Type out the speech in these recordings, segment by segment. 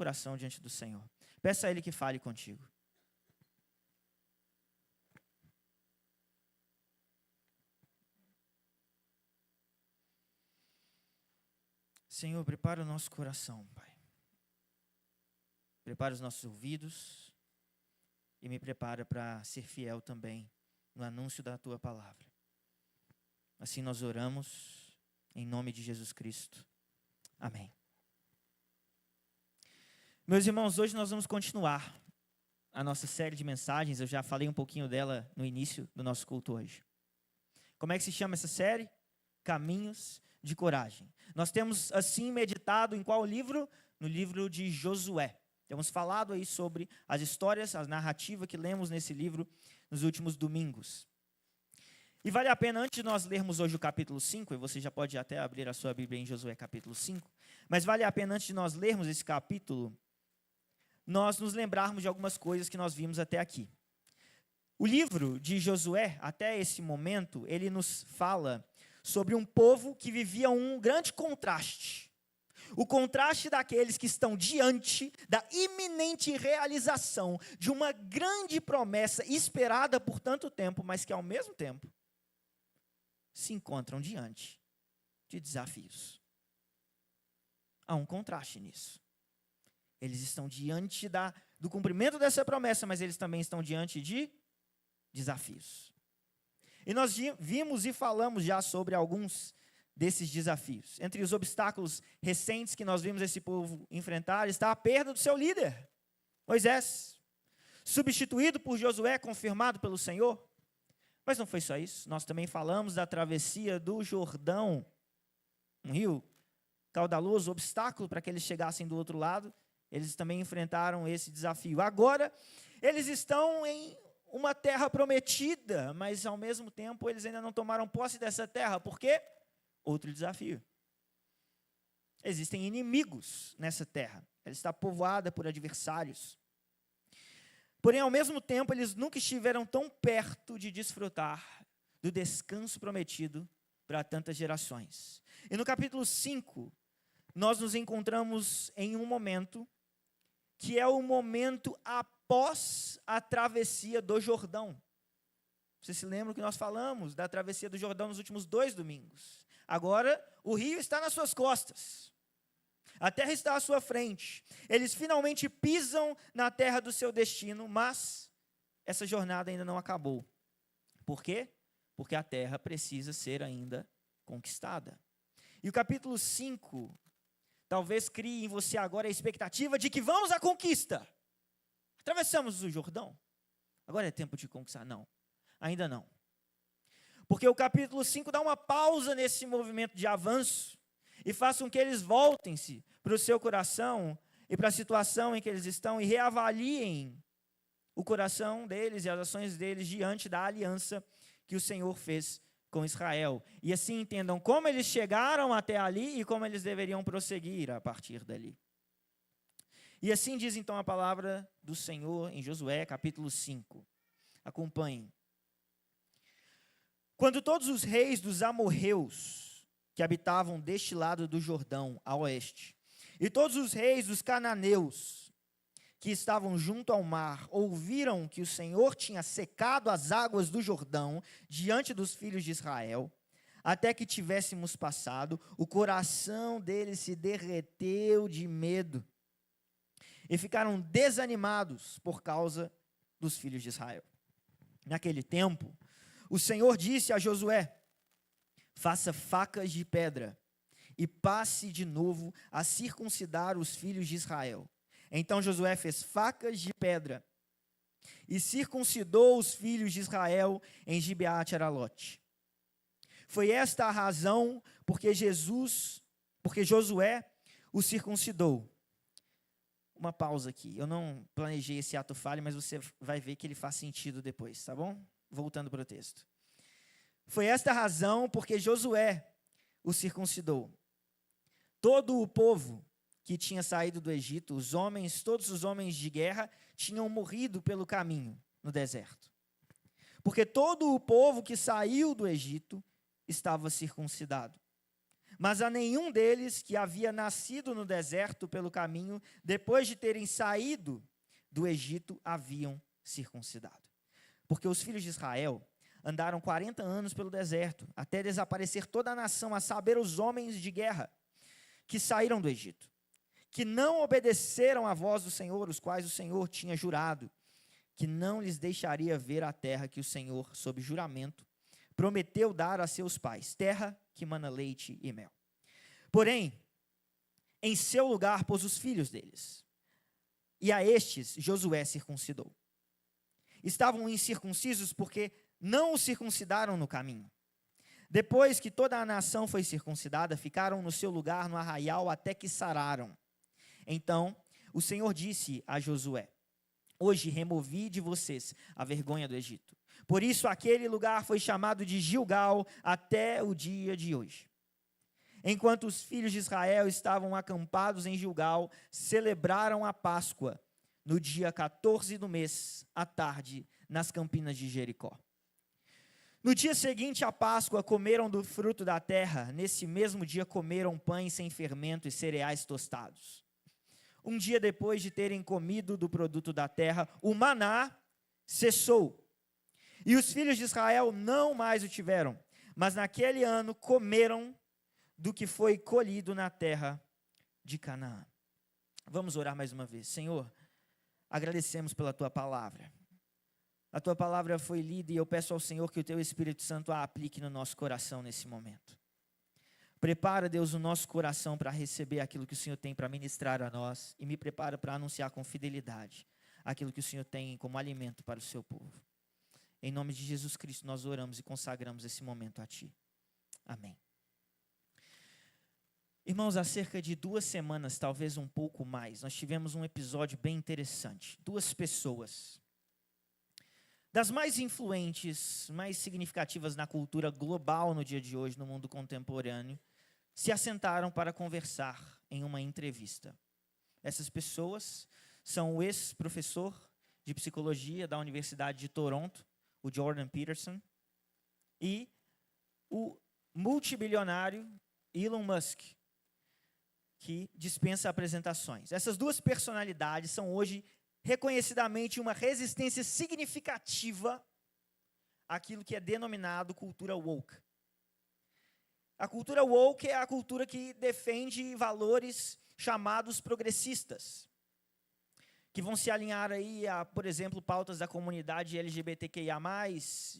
coração diante do Senhor. Peça a Ele que fale contigo. Senhor, prepara o nosso coração, Pai. Prepara os nossos ouvidos e me prepara para ser fiel também no anúncio da Tua palavra. Assim nós oramos em nome de Jesus Cristo. Amém. Meus irmãos, hoje nós vamos continuar a nossa série de mensagens. Eu já falei um pouquinho dela no início do nosso culto hoje. Como é que se chama essa série? Caminhos de Coragem. Nós temos assim meditado em qual livro? No livro de Josué. Temos falado aí sobre as histórias, a narrativa que lemos nesse livro nos últimos domingos. E vale a pena, antes de nós lermos hoje o capítulo 5, e você já pode até abrir a sua Bíblia em Josué capítulo 5, mas vale a pena, antes de nós lermos esse capítulo, nós nos lembrarmos de algumas coisas que nós vimos até aqui. O livro de Josué, até esse momento, ele nos fala sobre um povo que vivia um grande contraste. O contraste daqueles que estão diante da iminente realização de uma grande promessa esperada por tanto tempo, mas que ao mesmo tempo se encontram diante de desafios. Há um contraste nisso. Eles estão diante do cumprimento dessa promessa, mas eles também estão diante de desafios. E nós vimos e falamos já sobre alguns desses desafios. Entre os obstáculos recentes que nós vimos esse povo enfrentar, está a perda do seu líder, Moisés, substituído por Josué, confirmado pelo Senhor. Mas não foi só isso, nós também falamos da travessia do Jordão, um rio caudaloso, obstáculo para que eles chegassem do outro lado. Eles também enfrentaram esse desafio. Agora, eles estão em uma terra prometida, mas ao mesmo tempo eles ainda não tomaram posse dessa terra. Por quê? Outro desafio. Existem inimigos nessa terra. Ela está povoada por adversários. Porém, ao mesmo tempo, eles nunca estiveram tão perto de desfrutar do descanso prometido para tantas gerações. E no capítulo 5, nós nos encontramos em um momento que é o momento após a travessia do Jordão. Você se lembra que nós falamos da travessia do Jordão nos últimos 2 domingos. Agora, o rio está nas suas costas. A terra está à sua frente. Eles finalmente pisam na terra do seu destino, mas essa jornada ainda não acabou. Por quê? Porque a terra precisa ser ainda conquistada. E o capítulo 5 talvez crie em você agora a expectativa de que vamos à conquista. Atravessamos o Jordão. Agora é tempo de conquistar. Não, ainda não. Porque o capítulo 5 dá uma pausa nesse movimento de avanço e faz com que eles voltem-se para o seu coração e para a situação em que eles estão e reavaliem o coração deles e as ações deles diante da aliança que o Senhor fez com Israel. E assim entendam como eles chegaram até ali e como eles deveriam prosseguir a partir dali. E assim diz então a palavra do Senhor em Josué, capítulo 5. Acompanhem. Quando todos os reis dos amorreus que habitavam deste lado do Jordão, a oeste, e todos os reis dos cananeus que estavam junto ao mar, ouviram que o Senhor tinha secado as águas do Jordão diante dos filhos de Israel, até que tivéssemos passado, o coração deles se derreteu de medo e ficaram desanimados por causa dos filhos de Israel. Naquele tempo, o Senhor disse a Josué: faça facas de pedra e passe de novo a circuncidar os filhos de Israel. Então Josué fez facas de pedra e circuncidou os filhos de Israel em Gibeate Aralote. Foi esta a razão porque Josué o circuncidou. Uma pausa aqui. Eu não planejei esse ato falho, mas você vai ver que ele faz sentido depois, tá bom? Voltando para o texto. Foi esta a razão porque Josué o circuncidou. Todo o povo que tinha saído do Egito, todos os homens de guerra, tinham morrido pelo caminho no deserto. Porque todo o povo que saiu do Egito estava circuncidado. Mas a nenhum deles que havia nascido no deserto pelo caminho, depois de terem saído do Egito, haviam circuncidado. Porque os filhos de Israel andaram 40 anos pelo deserto, até desaparecer toda a nação, a saber, os homens de guerra que saíram do Egito, que não obedeceram à voz do Senhor, os quais o Senhor tinha jurado, que não lhes deixaria ver a terra que o Senhor, sob juramento, prometeu dar a seus pais, terra que mana leite e mel. Porém, em seu lugar pôs os filhos deles, e a estes Josué circuncidou. Estavam incircuncisos porque não os circuncidaram no caminho. Depois que toda a nação foi circuncidada, ficaram no seu lugar no arraial até que sararam. Então o Senhor disse a Josué: hoje removi de vocês a vergonha do Egito. Por isso aquele lugar foi chamado de Gilgal até o dia de hoje. Enquanto os filhos de Israel estavam acampados em Gilgal, celebraram a Páscoa no dia 14 do mês, à tarde, nas campinas de Jericó. No dia seguinte à Páscoa, comeram do fruto da terra. Nesse mesmo dia comeram pães sem fermento e cereais tostados. Um dia depois de terem comido do produto da terra, o maná cessou. E os filhos de Israel não mais o tiveram, mas naquele ano comeram do que foi colhido na terra de Canaã. Vamos orar mais uma vez. Senhor, agradecemos pela Tua palavra. A Tua palavra foi lida e eu peço ao Senhor que o Teu Espírito Santo a aplique no nosso coração nesse momento. Prepara, Deus, o nosso coração para receber aquilo que o Senhor tem para ministrar a nós e me prepara para anunciar com fidelidade aquilo que o Senhor tem como alimento para o Seu povo. Em nome de Jesus Cristo nós oramos e consagramos esse momento a Ti. Amém. Irmãos, há cerca de 2 semanas, talvez um pouco mais, nós tivemos um episódio bem interessante. 2 pessoas, das mais influentes, mais significativas na cultura global no dia de hoje, no mundo contemporâneo, se assentaram para conversar em uma entrevista. Essas pessoas são o ex-professor de psicologia da Universidade de Toronto, o Jordan Peterson, e o multibilionário Elon Musk, que dispensa apresentações. Essas 2 personalidades são hoje reconhecidamente uma resistência significativa àquilo que é denominado cultura woke. A cultura woke é a cultura que defende valores chamados progressistas, que vão se alinhar aí a, por exemplo, pautas da comunidade LGBTQIA+,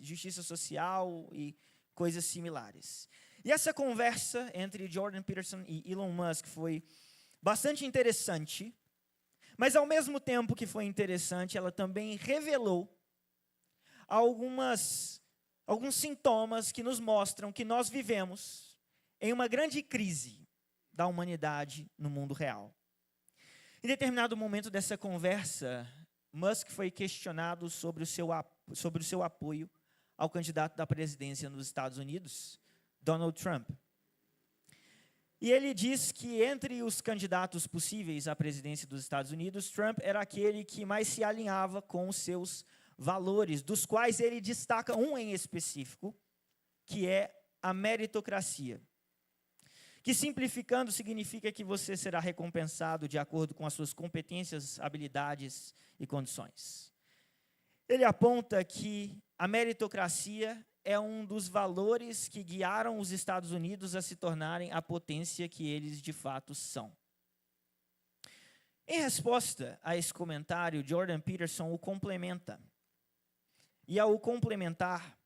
justiça social e coisas similares. E essa conversa entre Jordan Peterson e Elon Musk foi bastante interessante, mas ao mesmo tempo que foi interessante, ela também revelou alguns sintomas que nos mostram que nós vivemos em uma grande crise da humanidade no mundo real. Em determinado momento dessa conversa, Musk foi questionado sobre o seu apoio ao candidato da presidência nos Estados Unidos, Donald Trump. E ele diz que entre os candidatos possíveis à presidência dos Estados Unidos, Trump era aquele que mais se alinhava com os seus valores, dos quais ele destaca um em específico, que é a meritocracia. Que, simplificando, significa que você será recompensado de acordo com as suas competências, habilidades e condições. Ele aponta que a meritocracia é um dos valores que guiaram os Estados Unidos a se tornarem a potência que eles de fato são. Em resposta a esse comentário, Jordan Peterson o complementa. E ao complementar,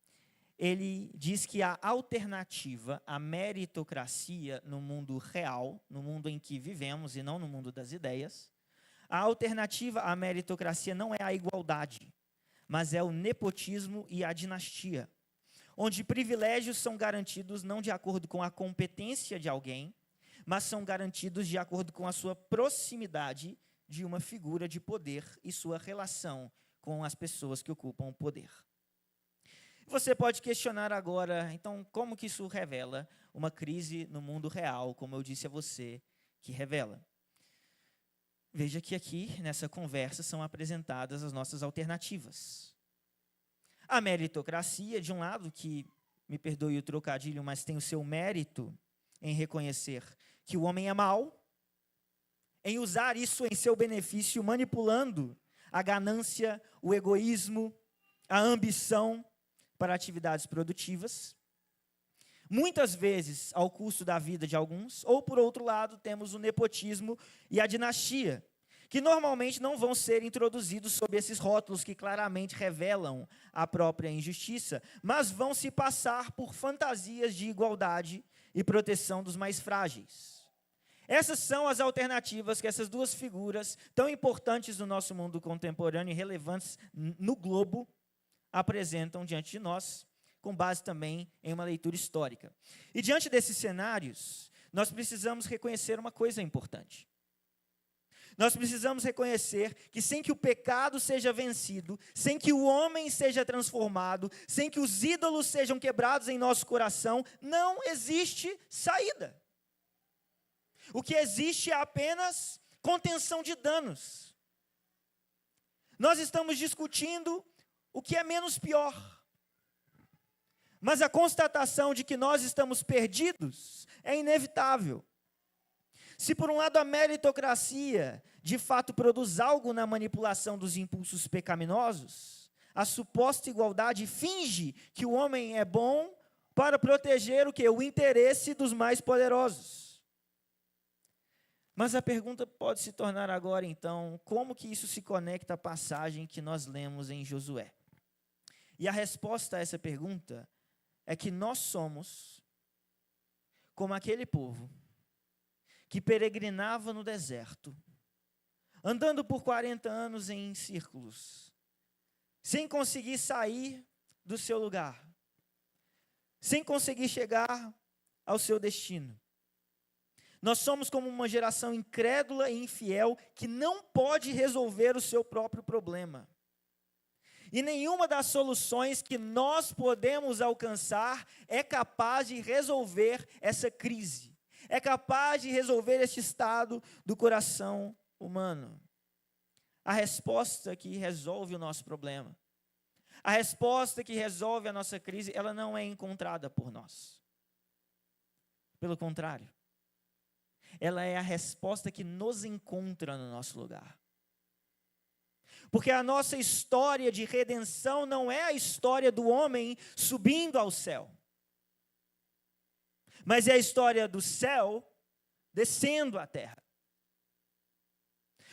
ele diz que a alternativa à meritocracia no mundo real, no mundo em que vivemos e não no mundo das ideias, a alternativa à meritocracia não é a igualdade, mas é o nepotismo e a dinastia, onde privilégios são garantidos não de acordo com a competência de alguém, mas são garantidos de acordo com a sua proximidade de uma figura de poder e sua relação com as pessoas que ocupam o poder. Você pode questionar agora, então, como que isso revela uma crise no mundo real, como eu disse a você, que revela? Veja que aqui, nessa conversa, são apresentadas as nossas alternativas. A meritocracia, de um lado, que, me perdoe o trocadilho, mas tem o seu mérito em reconhecer que o homem é mau, em usar isso em seu benefício, manipulando a ganância, o egoísmo, a ambição para atividades produtivas, muitas vezes ao custo da vida de alguns, ou por outro lado, temos o nepotismo e a dinastia, que normalmente não vão ser introduzidos sob esses rótulos que claramente revelam a própria injustiça, mas vão se passar por fantasias de igualdade e proteção dos mais frágeis. Essas são as alternativas que essas duas figuras, tão importantes no nosso mundo contemporâneo e relevantes no globo, apresentam diante de nós, com base também em uma leitura histórica. E diante desses cenários, nós precisamos reconhecer uma coisa importante. Nós precisamos reconhecer que sem que o pecado seja vencido, sem que o homem seja transformado, sem que os ídolos sejam quebrados em nosso coração, não existe saída. O que existe é apenas contenção de danos. Nós estamos discutindo o que é menos pior. Mas a constatação de que nós estamos perdidos é inevitável. Se por um lado a meritocracia de fato produz algo na manipulação dos impulsos pecaminosos, a suposta igualdade finge que o homem é bom para proteger o quê? O interesse dos mais poderosos. Mas a pergunta pode se tornar agora então, como que isso se conecta à passagem que nós lemos em Josué? E a resposta a essa pergunta é que nós somos como aquele povo que peregrinava no deserto, andando por 40 anos em círculos, sem conseguir sair do seu lugar, sem conseguir chegar ao seu destino. Nós somos como uma geração incrédula e infiel que não pode resolver o seu próprio problema. E nenhuma das soluções que nós podemos alcançar é capaz de resolver essa crise. É capaz de resolver este estado do coração humano. A resposta que resolve o nosso problema, a resposta que resolve a nossa crise, ela não é encontrada por nós. Pelo contrário, ela é a resposta que nos encontra no nosso lugar. Porque a nossa história de redenção não é a história do homem subindo ao céu, mas é a história do céu descendo à terra.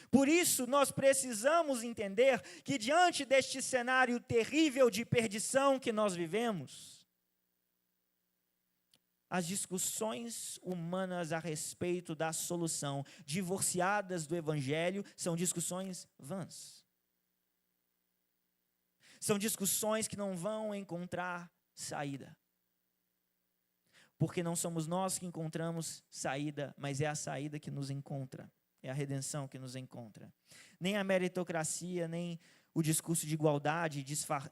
Por isso, nós precisamos entender que diante deste cenário terrível de perdição que nós vivemos, as discussões humanas a respeito da solução, divorciadas do Evangelho, são discussões vãs. São discussões que não vão encontrar saída. Porque não somos nós que encontramos saída, mas é a saída que nos encontra. É a redenção que nos encontra. Nem a meritocracia, nem o discurso de igualdade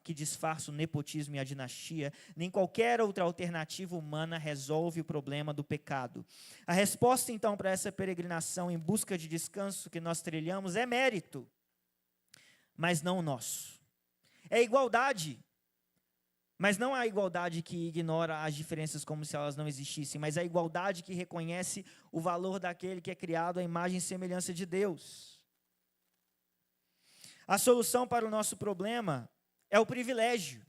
que disfarça o nepotismo e a dinastia, nem qualquer outra alternativa humana resolve o problema do pecado. A resposta, então, para essa peregrinação em busca de descanso que nós trilhamos é mérito, mas não o nosso. É igualdade, mas não a igualdade que ignora as diferenças como se elas não existissem, mas a igualdade que reconhece o valor daquele que é criado à imagem e semelhança de Deus. A solução para o nosso problema é o privilégio,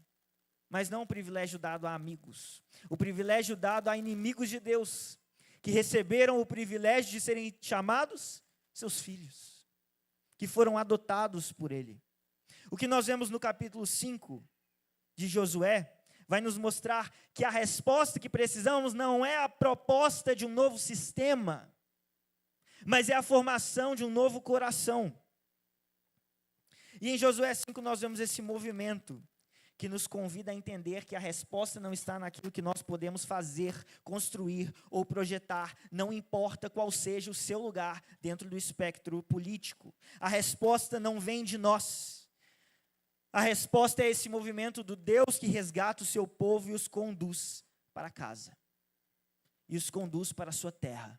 mas não o privilégio dado a amigos. O privilégio dado a inimigos de Deus, que receberam o privilégio de serem chamados seus filhos, que foram adotados por Ele. O que nós vemos no capítulo 5 de Josué vai nos mostrar que a resposta que precisamos não é a proposta de um novo sistema, mas é a formação de um novo coração. E em Josué 5 nós vemos esse movimento que nos convida a entender que a resposta não está naquilo que nós podemos fazer, construir ou projetar, não importa qual seja o seu lugar dentro do espectro político. A resposta não vem de nós. A resposta é esse movimento do Deus que resgata o seu povo e os conduz para casa. E os conduz para a sua terra.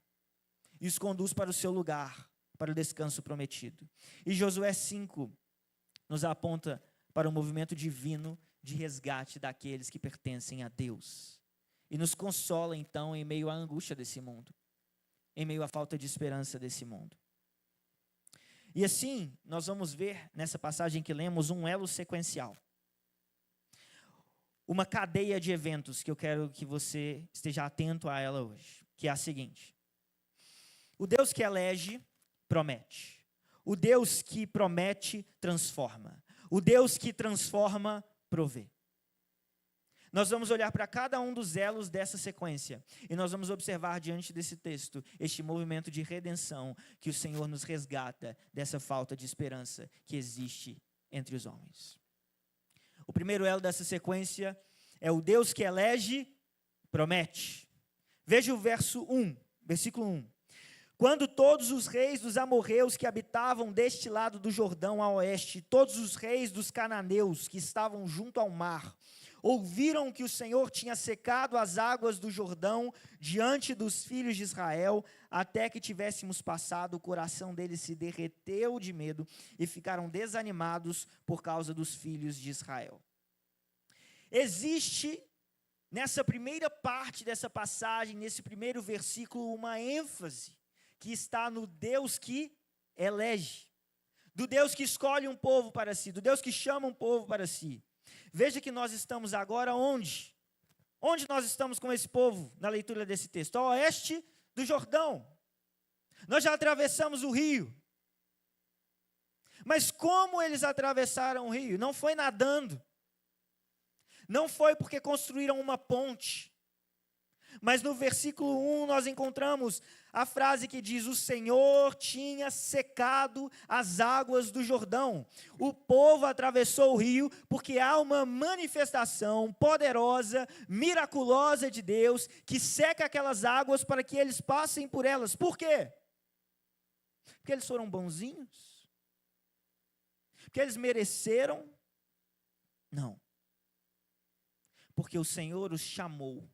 E os conduz para o seu lugar, para o descanso prometido. E Josué 5 nos aponta para o movimento divino de resgate daqueles que pertencem a Deus. e nos consola, então, em meio à angústia desse mundo, em meio à falta de esperança desse mundo. E assim, nós vamos ver nessa passagem que lemos um elo sequencial. Uma cadeia de eventos que eu quero que você esteja atento a ela hoje, que é a seguinte: o Deus que elege, promete. O Deus que promete, transforma. O Deus que transforma, provê. Nós vamos olhar para cada um dos elos dessa sequência e nós vamos observar diante desse texto este movimento de redenção que o Senhor nos resgata dessa falta de esperança que existe entre os homens. O primeiro elo dessa sequência é o Deus que elege, promete. Veja o versículo 1. Quando todos os reis dos amorreus que habitavam deste lado do Jordão a oeste, todos os reis dos cananeus que estavam junto ao mar, ouviram que o Senhor tinha secado as águas do Jordão diante dos filhos de Israel, até que tivéssemos passado, o coração deles se derreteu de medo e ficaram desanimados por causa dos filhos de Israel. Existe nessa primeira parte dessa passagem, nesse primeiro versículo, uma ênfase que está no Deus que elege, do Deus que escolhe um povo para si, do Deus que chama um povo para si. Veja que nós estamos agora onde? Onde nós estamos com esse povo na leitura desse texto? Ao oeste do Jordão. Nós já atravessamos o rio. Mas como eles atravessaram o rio? Não foi nadando. Não foi porque construíram uma ponte. Mas no versículo 1 nós encontramos a frase que diz: o Senhor tinha secado as águas do Jordão. O povo atravessou o rio porque há uma manifestação poderosa, miraculosa de Deus, que seca aquelas águas para que eles passem por elas. Por quê? Porque eles foram bonzinhos? Porque eles mereceram? Não. Porque o Senhor os chamou.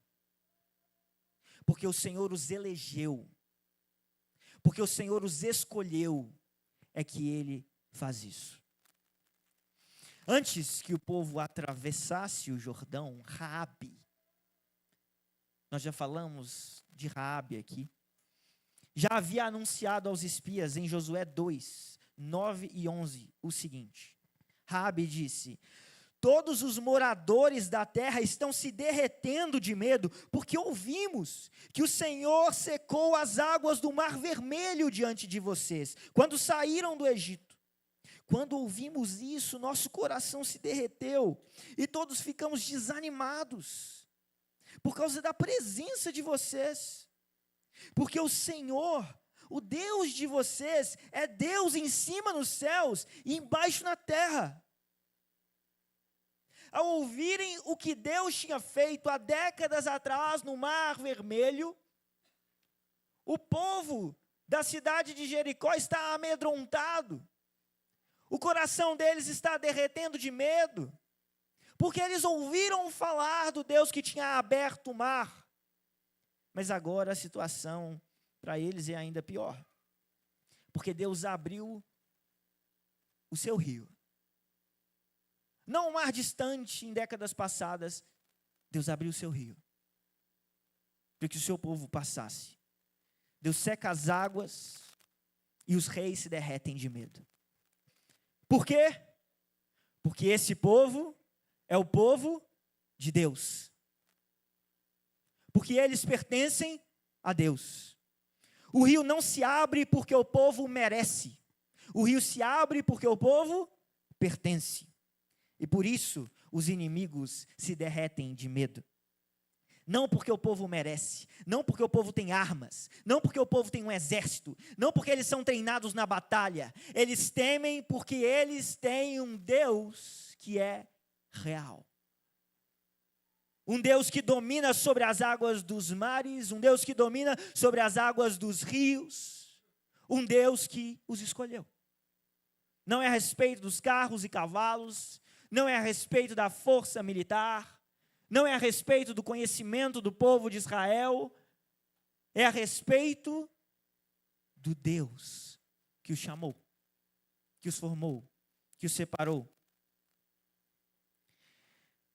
Porque o Senhor os elegeu, porque o Senhor os escolheu, é que Ele faz isso. Antes que o povo atravessasse o Jordão, Raabe, nós já falamos de Raabe aqui, já havia anunciado aos espias em Josué 2, 9 e 11, o seguinte: Raabe disse: todos os moradores da terra estão se derretendo de medo, porque ouvimos que o Senhor secou as águas do Mar Vermelho diante de vocês, quando saíram do Egito. Quando ouvimos isso, nosso coração se derreteu, e todos ficamos desanimados, por causa da presença de vocês, porque o Senhor, o Deus de vocês, é Deus em cima nos céus e embaixo na terra. Ao ouvirem o que Deus tinha feito há décadas atrás no Mar Vermelho, o povo da cidade de Jericó está amedrontado. O coração deles está derretendo de medo, porque eles ouviram falar do Deus que tinha aberto o mar. Mas agora a situação para eles é ainda pior, porque Deus abriu o seu rio. Não um mar distante em décadas passadas, Deus abriu o seu rio, para que o seu povo passasse. Deus seca as águas e os reis se derretem de medo. Por quê? Porque esse povo é o povo de Deus. Porque eles pertencem a Deus. O rio não se abre porque o povo merece. O rio se abre porque o povo pertence. E por isso os inimigos se derretem de medo. Não porque o povo merece, não porque o povo tem armas, não porque o povo tem um exército, não porque eles são treinados na batalha. Eles temem porque eles têm um Deus que é real. Um Deus que domina sobre as águas dos mares, um Deus que domina sobre as águas dos rios, um Deus que os escolheu. Não é a respeito dos carros e cavalos, não é a respeito da força militar, não é a respeito do conhecimento do povo de Israel, é a respeito do Deus que os chamou, que os formou, que os separou.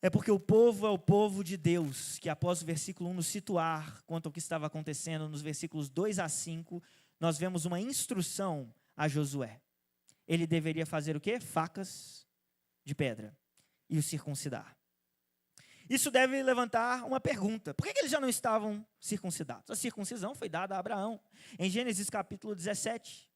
É porque o povo é o povo de Deus, que após o versículo 1 nos situar quanto ao que estava acontecendo, nos versículos 2 a 5, nós vemos uma instrução a Josué. Ele deveria fazer o quê? Facas de pedra e o circuncidar. Isso deve levantar uma pergunta. Por que eles já não estavam circuncidados? A circuncisão foi dada a Abraão. Em Gênesis capítulo 17.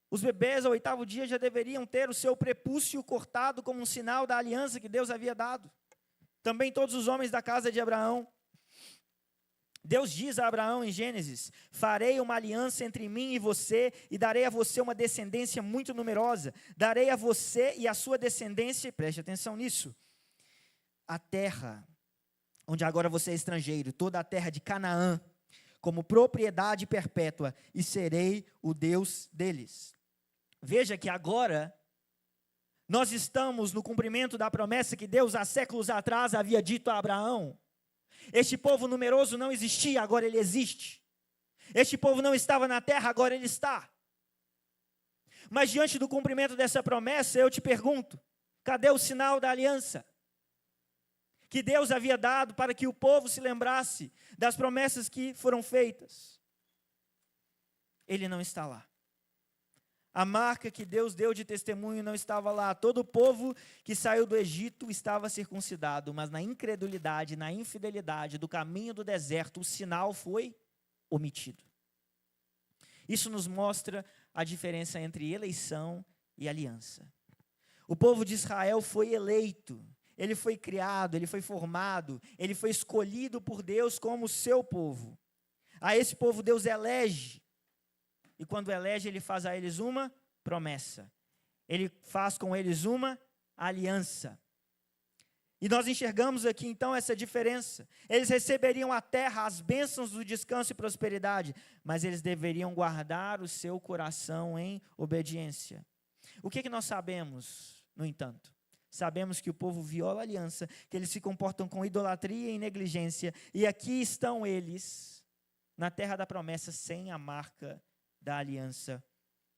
Os bebês ao 8º dia já deveriam ter o seu prepúcio cortado como um sinal da aliança que Deus havia dado. Também todos os homens da casa de Abraão. Deus diz a Abraão em Gênesis: farei uma aliança entre mim e você, e darei a você uma descendência muito numerosa. Darei a você e a sua descendência, preste atenção nisso, a terra, onde agora você é estrangeiro, toda a terra de Canaã, como propriedade perpétua, e serei o Deus deles. Veja que agora nós estamos no cumprimento da promessa que Deus há séculos atrás havia dito a Abraão. Este povo numeroso não existia, agora ele existe. Este povo não estava na terra, agora ele está. Mas diante do cumprimento dessa promessa, eu te pergunto, cadê o sinal da aliança que Deus havia dado para que o povo se lembrasse das promessas que foram feitas? Ele não está lá. A marca que Deus deu de testemunho não estava lá. Todo o povo que saiu do Egito estava circuncidado, mas na incredulidade, na infidelidade do caminho do deserto, o sinal foi omitido. Isso nos mostra a diferença entre eleição e aliança. O povo de Israel foi eleito, ele foi criado, ele foi formado, ele foi escolhido por Deus como seu povo. A esse povo Deus elege. E quando elege, ele faz a eles uma promessa. Ele faz com eles uma aliança. E nós enxergamos aqui então essa diferença. Eles receberiam a terra, as bênçãos do descanso e prosperidade, mas eles deveriam guardar o seu coração em obediência. O que nós sabemos, no entanto? Sabemos que o povo viola a aliança, que eles se comportam com idolatria e negligência, e aqui estão eles, na terra da promessa, sem a marca da aliança,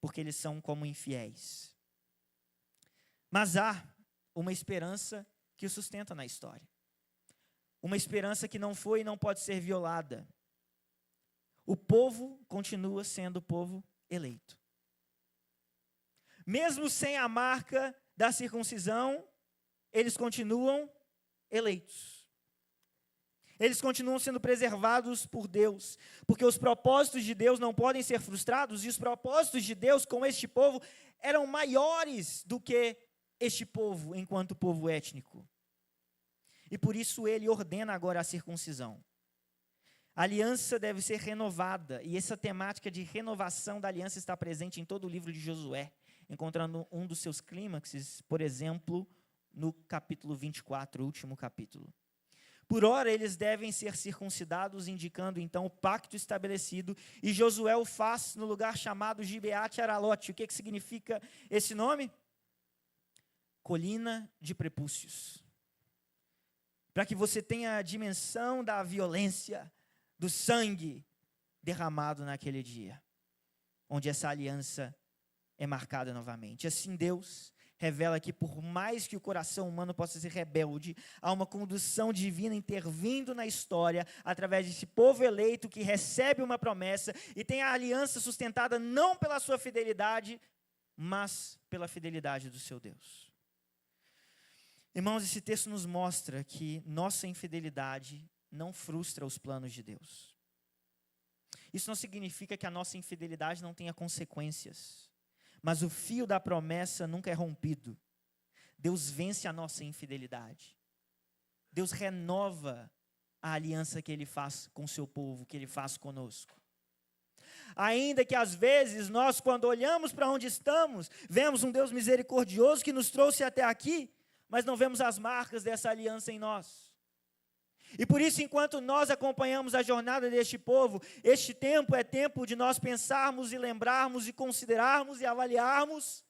porque eles são como infiéis. Mas há uma esperança que o sustenta na história. Uma esperança que não foi e não pode ser violada. O povo continua sendo o povo eleito. Mesmo sem a marca da circuncisão, eles continuam eleitos. Eles continuam sendo preservados por Deus, porque os propósitos de Deus não podem ser frustrados, e os propósitos de Deus com este povo eram maiores do que este povo, enquanto povo étnico. E por isso ele ordena agora a circuncisão. A aliança deve ser renovada, e essa temática de renovação da aliança está presente em todo o livro de Josué, encontrando um dos seus clímaxes, por exemplo, no capítulo 24, o último capítulo. Por ora, eles devem ser circuncidados, indicando então o pacto estabelecido, e Josué o faz no lugar chamado Gibeate Aralote. O que significa esse nome? Colina de prepúcios. Para que você tenha a dimensão da violência, do sangue derramado naquele dia, onde essa aliança é marcada novamente. Assim Deus revela que por mais que o coração humano possa ser rebelde, há uma condução divina intervindo na história, através desse povo eleito que recebe uma promessa e tem a aliança sustentada não pela sua fidelidade, mas pela fidelidade do seu Deus. Irmãos, esse texto nos mostra que nossa infidelidade não frustra os planos de Deus. Isso não significa que a nossa infidelidade não tenha consequências. Mas o fio da promessa nunca é rompido. Deus vence a nossa infidelidade. Deus renova a aliança que Ele faz com o seu povo, que Ele faz conosco. Ainda que às vezes nós, quando olhamos para onde estamos, vemos um Deus misericordioso que nos trouxe até aqui, mas não vemos as marcas dessa aliança em nós. E por isso, enquanto nós acompanhamos a jornada deste povo, este tempo é tempo de nós pensarmos e lembrarmos e considerarmos e avaliarmos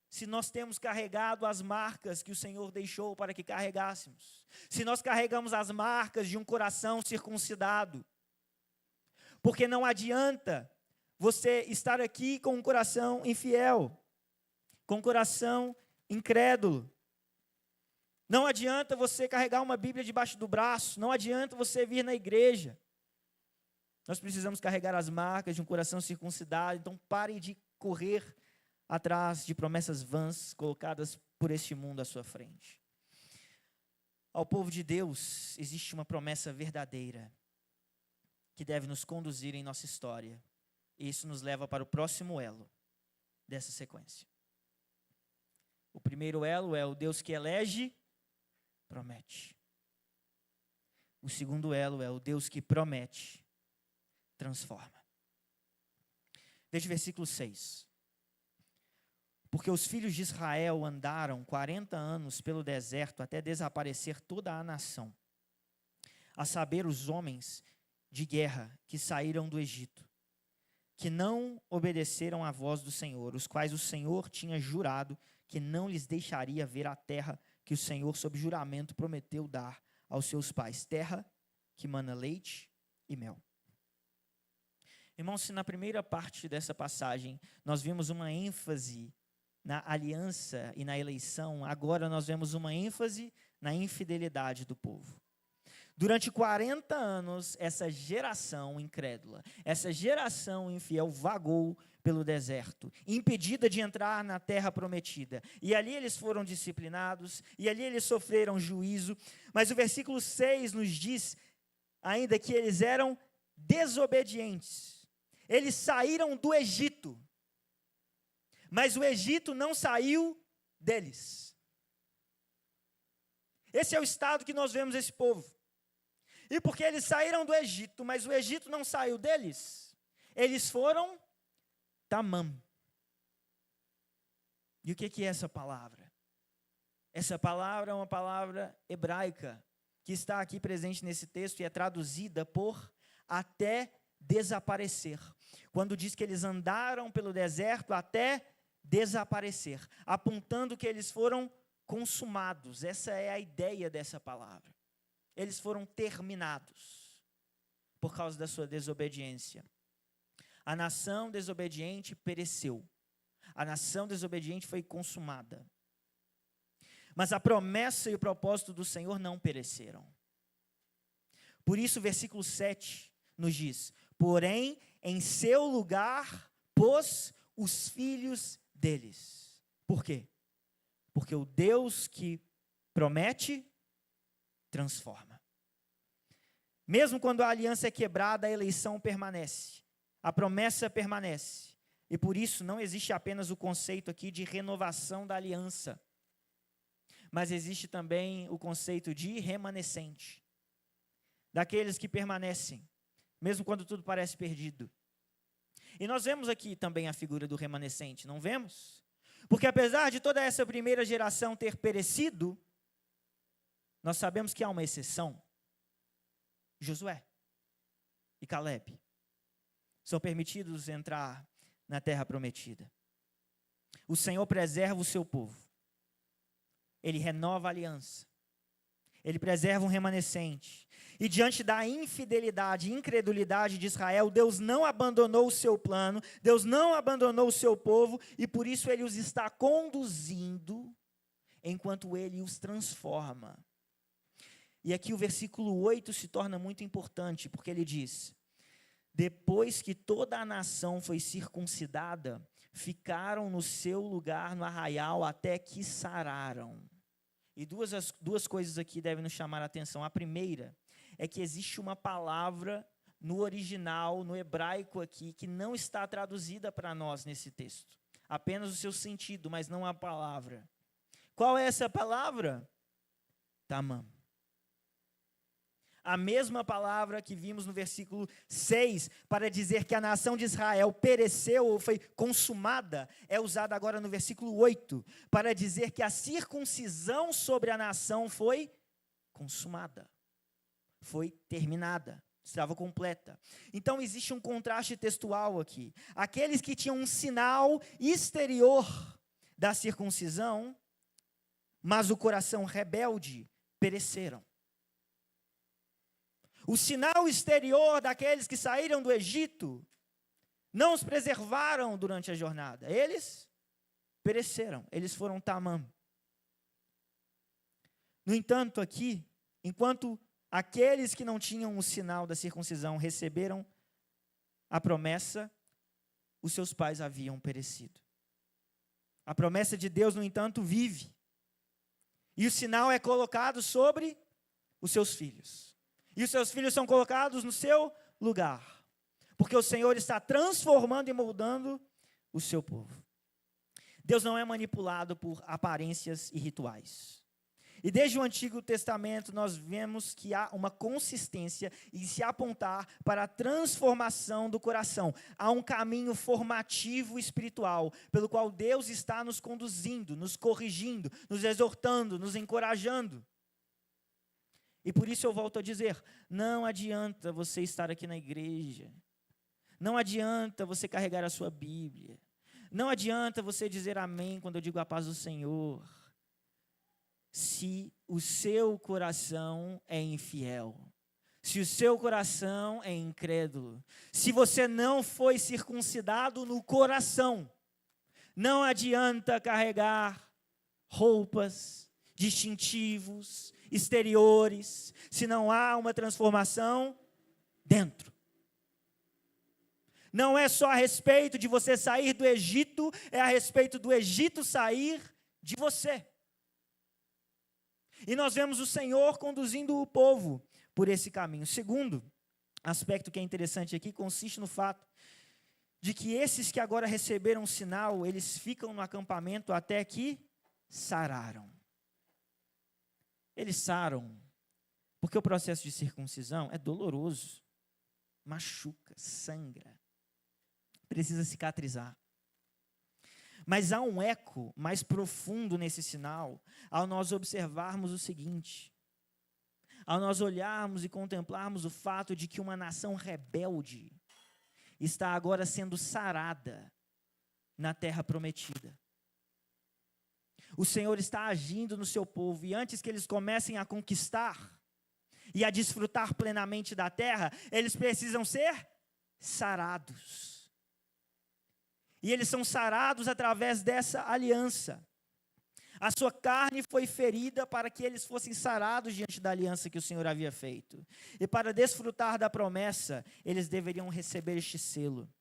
se nós temos carregado as marcas que o Senhor deixou para que carregássemos. Se nós carregamos as marcas de um coração circuncidado. Porque não adianta você estar aqui com um coração infiel, com um coração incrédulo. Não adianta você carregar uma Bíblia debaixo do braço. Não adianta você vir na igreja. Nós precisamos carregar as marcas de um coração circuncidado. Então pare de correr atrás de promessas vãs colocadas por este mundo à sua frente. Ao povo de Deus existe uma promessa verdadeira que deve nos conduzir em nossa história. E isso nos leva para o próximo elo dessa sequência. O primeiro elo é o Deus que elege, promete. O segundo elo é o Deus que promete, transforma. Veja o versículo 6. Porque os filhos de Israel andaram 40 anos pelo deserto até desaparecer toda a nação, a saber, os homens de guerra que saíram do Egito, que não obedeceram à voz do Senhor, os quais o Senhor tinha jurado que não lhes deixaria ver a terra que o Senhor, sob juramento, prometeu dar aos seus pais, terra que mana leite e mel. Irmãos, se na primeira parte dessa passagem nós vimos uma ênfase na aliança e na eleição, agora nós vemos uma ênfase na infidelidade do povo. Durante 40 anos, essa geração incrédula, essa geração infiel vagou pelo deserto, impedida de entrar na terra prometida. E ali eles foram disciplinados, e ali eles sofreram juízo. Mas o versículo 6 nos diz ainda que eles eram desobedientes. Eles saíram do Egito, mas o Egito não saiu deles. Esse é o estado que nós vemos esse povo. E porque eles saíram do Egito, mas o Egito não saiu deles, eles foram tamam. E o que é essa palavra? Essa palavra é uma palavra hebraica, que está aqui presente nesse texto e é traduzida por até desaparecer. Quando diz que eles andaram pelo deserto até desaparecer, apontando que eles foram consumados. Essa é a ideia dessa palavra. Eles foram terminados por causa da sua desobediência. A nação desobediente pereceu. A nação desobediente foi consumada. Mas a promessa e o propósito do Senhor não pereceram. Por isso o versículo 7 nos diz: porém, em seu lugar pôs os filhos deles. Por quê? Porque o Deus que promete, transforma. Mesmo quando a aliança é quebrada, a eleição permanece. A promessa permanece. E por isso não existe apenas o conceito aqui de renovação da aliança, mas existe também o conceito de remanescente. Daqueles que permanecem, mesmo quando tudo parece perdido. E nós vemos aqui também a figura do remanescente, não vemos? Porque apesar de toda essa primeira geração ter perecido, nós sabemos que há uma exceção. Josué e Caleb são permitidos entrar na terra prometida. O Senhor preserva o seu povo. Ele renova a aliança. Ele preserva um remanescente. E diante da infidelidade e incredulidade de Israel, Deus não abandonou o seu plano, Deus não abandonou o seu povo, e por isso Ele os está conduzindo, enquanto Ele os transforma. E aqui o versículo 8 se torna muito importante, porque ele diz: depois que toda a nação foi circuncidada, ficaram no seu lugar no arraial até que sararam. E duas coisas aqui devem nos chamar a atenção. A primeira é que existe uma palavra no original, no hebraico aqui, que não está traduzida para nós nesse texto. Apenas o seu sentido, mas não a palavra. Qual é essa palavra? Tamam. A mesma palavra que vimos no versículo 6, para dizer que a nação de Israel pereceu ou foi consumada, é usada agora no versículo 8, para dizer que a circuncisão sobre a nação foi consumada, foi terminada, estava completa. Então existe um contraste textual aqui. Aqueles que tinham um sinal exterior da circuncisão, mas o coração rebelde, pereceram. O sinal exterior daqueles que saíram do Egito não os preservaram durante a jornada. Eles pereceram, eles foram tamam. No entanto, aqui, enquanto aqueles que não tinham o sinal da circuncisão receberam a promessa, os seus pais haviam perecido. A promessa de Deus, no entanto, vive. E o sinal é colocado sobre os seus filhos. E os seus filhos são colocados no seu lugar. Porque o Senhor está transformando e moldando o seu povo. Deus não é manipulado por aparências e rituais. E desde o Antigo Testamento nós vemos que há uma consistência em se apontar para a transformação do coração. Há um caminho formativo espiritual, pelo qual Deus está nos conduzindo, nos corrigindo, nos exortando, nos encorajando. E por isso eu volto a dizer, não adianta você estar aqui na igreja, não adianta você carregar a sua Bíblia, não adianta você dizer amém quando eu digo a paz do Senhor, se o seu coração é infiel, se o seu coração é incrédulo, se você não foi circuncidado no coração, não adianta carregar roupas, distintivos, exteriores, se não há uma transformação dentro. Não é só a respeito de você sair do Egito, é a respeito do Egito sair de você. E nós vemos o Senhor conduzindo o povo por esse caminho. Segundo aspecto que é interessante aqui consiste no fato de que esses que agora receberam o sinal, eles ficam no acampamento até que sararam. Eles saram, porque o processo de circuncisão é doloroso, machuca, sangra, precisa cicatrizar. Mas há um eco mais profundo nesse sinal, ao nós observarmos o seguinte, ao nós olharmos e contemplarmos o fato de que uma nação rebelde está agora sendo sarada na terra prometida. O Senhor está agindo no seu povo, e antes que eles comecem a conquistar e a desfrutar plenamente da terra, eles precisam ser sarados. E eles são sarados através dessa aliança. A sua carne foi ferida para que eles fossem sarados diante da aliança que o Senhor havia feito. E para desfrutar da promessa, eles deveriam receber este selo.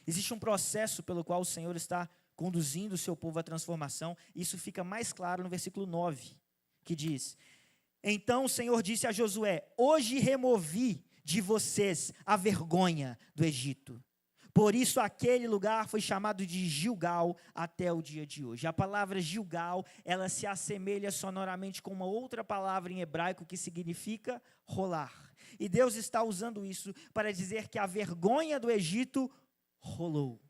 Existe um processo pelo qual o Senhor está conduzindo o seu povo à transformação. Isso fica mais claro no versículo 9, que diz: Então o Senhor disse a Josué: Hoje removi de vocês a vergonha do Egito. Por isso aquele lugar foi chamado de Gilgal até o dia de hoje. A palavra Gilgal, ela se assemelha sonoramente com uma outra palavra em hebraico que significa rolar. E Deus está usando isso para dizer que a vergonha do Egito rolou.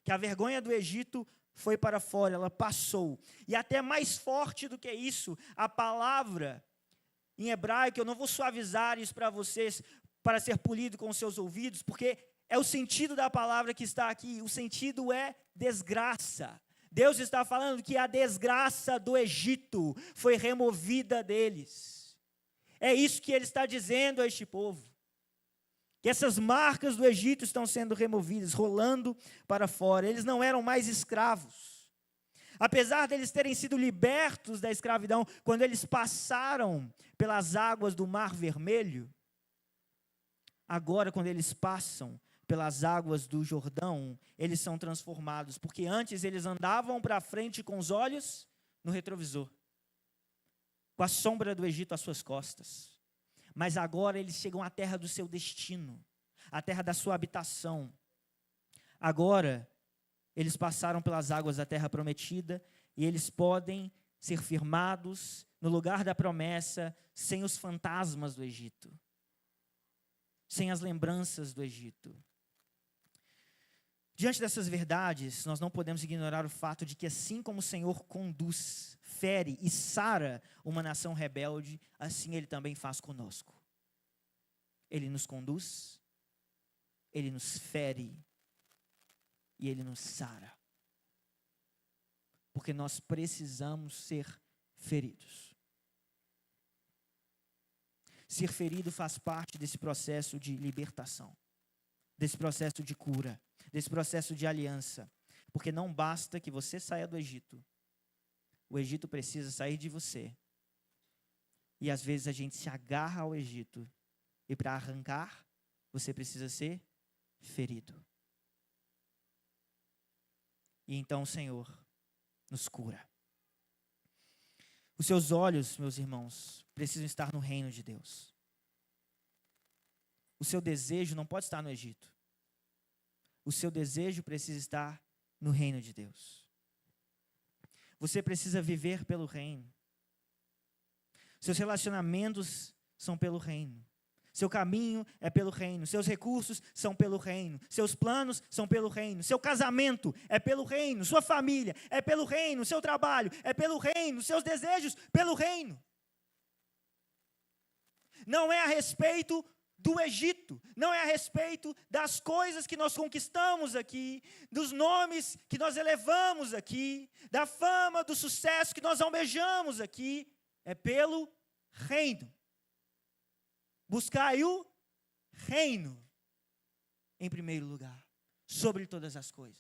Que a vergonha do Egito foi para fora, ela passou. E até mais forte do que isso, a palavra em hebraico, eu não vou suavizar isso para vocês, para ser polido com os seus ouvidos, porque é o sentido da palavra que está aqui. O sentido é desgraça. Deus está falando que a desgraça do Egito foi removida deles. É isso que ele está dizendo a este povo. Que essas marcas do Egito estão sendo removidas, rolando para fora. Eles não eram mais escravos. Apesar deles terem sido libertos da escravidão, quando eles passaram pelas águas do Mar Vermelho, agora quando eles passam pelas águas do Jordão, eles são transformados, porque antes eles andavam para frente com os olhos no retrovisor, com a sombra do Egito às suas costas, mas agora eles chegam à terra do seu destino, à terra da sua habitação. Agora, eles passaram pelas águas da terra prometida, e eles podem ser firmados no lugar da promessa, sem os fantasmas do Egito, sem as lembranças do Egito. Diante dessas verdades, nós não podemos ignorar o fato de que assim como o Senhor conduz, fere e sara uma nação rebelde, assim Ele também faz conosco. Ele nos conduz, Ele nos fere e Ele nos sara. Porque nós precisamos ser feridos. Ser ferido faz parte desse processo de libertação, desse processo de cura, desse processo de aliança, porque não basta que você saia do Egito, o Egito precisa sair de você, E às vezes a gente se agarra ao Egito. E para arrancar, você precisa ser ferido. E então o Senhor nos cura. Os seus olhos, meus irmãos, precisam estar no reino de Deus. O seu desejo não pode estar no Egito. O seu desejo precisa estar no reino de Deus. Você precisa viver pelo reino. Seus relacionamentos são pelo reino. Seu caminho é pelo reino. Seus recursos são pelo reino. Seus planos são pelo reino. Seu casamento é pelo reino. Sua família é pelo reino. Seu trabalho é pelo reino. Seus desejos pelo reino. Não é a respeito do Egito. Não é a respeito das coisas que nós conquistamos aqui, dos nomes que nós elevamos aqui, da fama, do sucesso que nós almejamos aqui. É pelo reino. Buscai o reino em primeiro lugar, sobre todas as coisas.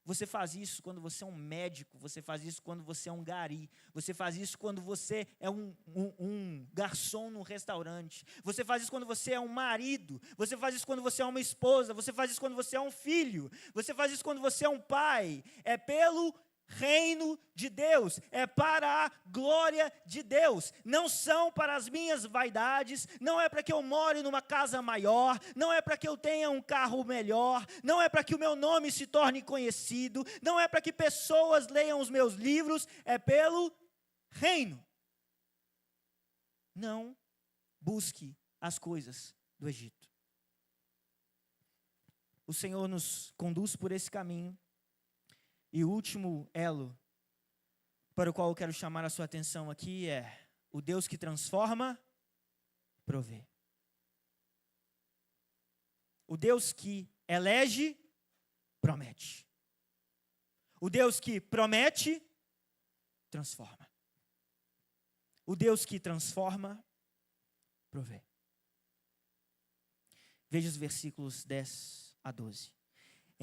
Você faz isso quando você é um médico, você faz isso quando você é um gari, você faz isso quando você é um garçom num restaurante, você faz isso quando você é um marido, você faz isso quando você é uma esposa, você faz isso quando você é um filho, você faz isso quando você é um pai. É pelo reino de Deus, é para a glória de Deus, não são para as minhas vaidades, não é para que eu more numa casa maior, não é para que eu tenha um carro melhor, não é para que o meu nome se torne conhecido, não é para que pessoas leiam os meus livros, é pelo reino. Não busque as coisas do Egito. O Senhor nos conduz por esse caminho. E o último elo para o qual eu quero chamar a sua atenção aqui é: o Deus que transforma, provê. O Deus que elege, promete. O Deus que promete, transforma. O Deus que transforma, provê. Veja os versículos 10 a 12.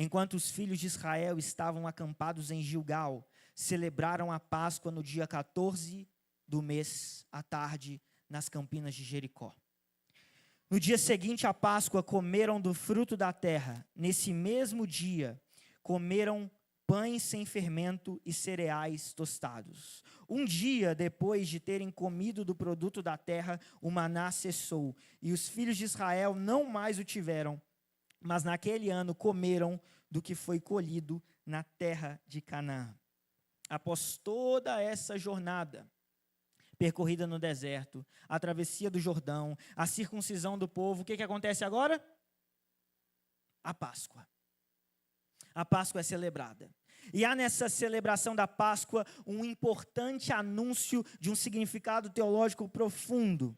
Enquanto os filhos de Israel estavam acampados em Gilgal, celebraram a Páscoa no dia 14 do mês, à tarde, nas campinas de Jericó. No dia seguinte à Páscoa, comeram do fruto da terra. Nesse mesmo dia, comeram pães sem fermento e cereais tostados. Um dia depois de terem comido do produto da terra, o maná cessou, e os filhos de Israel não mais o tiveram. Mas naquele ano comeram do que foi colhido na terra de Canaã. Após toda essa jornada percorrida no deserto, a travessia do Jordão, a circuncisão do povo, o que acontece agora? A Páscoa. A Páscoa é celebrada. E há nessa celebração da Páscoa um importante anúncio de um significado teológico profundo.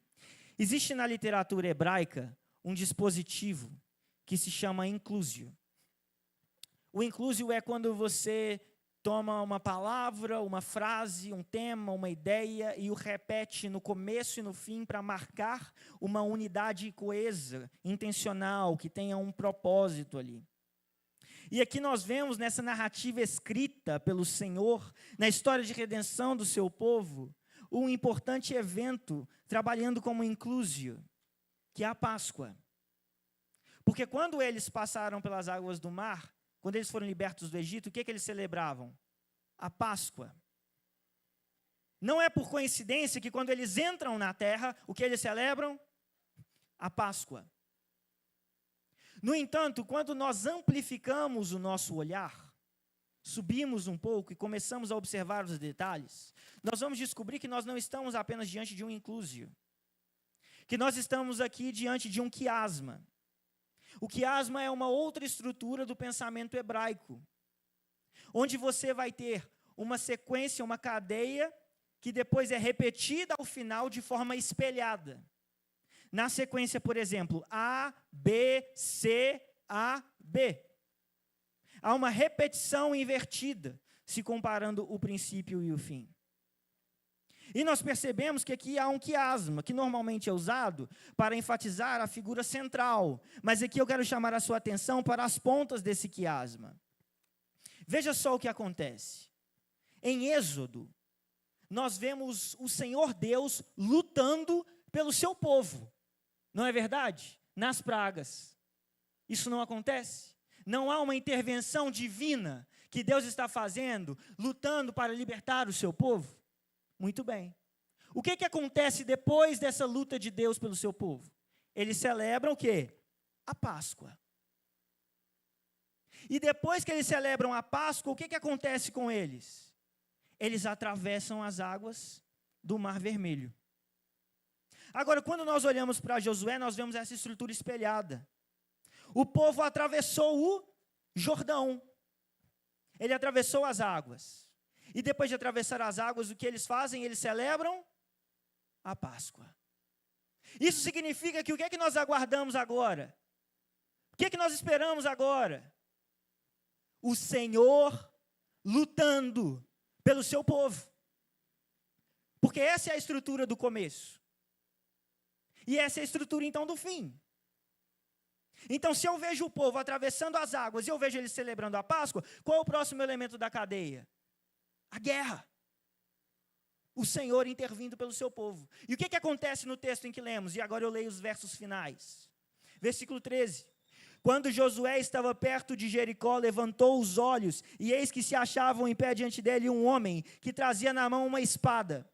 Existe na literatura hebraica um dispositivo que se chama inclusio. O inclusio é quando você toma uma palavra, uma frase, um tema, uma ideia e o repete no começo e no fim para marcar uma unidade coesa, intencional, que tenha um propósito ali. E aqui nós vemos nessa narrativa escrita pelo Senhor, na história de redenção do seu povo, um importante evento trabalhando como inclusio, que é a Páscoa. Porque quando eles passaram pelas águas do mar, quando eles foram libertos do Egito, o que eles celebravam? A Páscoa. Não é por coincidência que quando eles entram na terra, o que eles celebram? A Páscoa. No entanto, quando nós amplificamos o nosso olhar, subimos um pouco e começamos a observar os detalhes, nós vamos descobrir que nós não estamos apenas diante de um inclusio, que nós estamos aqui diante de um quiasma. O quiasma é uma outra estrutura do pensamento hebraico, onde você vai ter uma sequência, uma cadeia, que depois é repetida ao final de forma espelhada. Na sequência, por exemplo, A, B, C, A, B. Há uma repetição invertida, se comparando o princípio e o fim. E nós percebemos que aqui há um quiasma, que normalmente é usado para enfatizar a figura central. Mas aqui eu quero chamar a sua atenção para as pontas desse quiasma. Veja só o que acontece. Em Êxodo, nós vemos o Senhor Deus lutando pelo seu povo. Não é verdade? Nas pragas. Isso não acontece? Não há uma intervenção divina que Deus está fazendo, lutando para libertar o seu povo? Muito bem. O que acontece depois dessa luta de Deus pelo seu povo? Eles celebram o quê? A Páscoa. E depois que eles celebram a Páscoa, o que acontece com eles? Eles atravessam as águas do Mar Vermelho. Agora, quando nós olhamos para Josué, nós vemos essa estrutura espelhada. O povo atravessou o Jordão. Ele atravessou as águas. E depois de atravessar as águas, o que eles fazem? Eles celebram a Páscoa. Isso significa que o que é que nós aguardamos agora? O que é que nós esperamos agora? O Senhor lutando pelo seu povo. Porque essa é a estrutura do começo. E essa é a estrutura, então, do fim. Então, se eu vejo o povo atravessando as águas e eu vejo eles celebrando a Páscoa, qual é o próximo elemento da cadeia? A guerra. O Senhor intervindo pelo seu povo. E o que acontece no texto em que lemos? E agora eu leio os versos finais. Versículo 13. Quando Josué estava perto de Jericó, levantou os olhos, e eis que se achavam em pé diante dele um homem, que trazia na mão uma espada.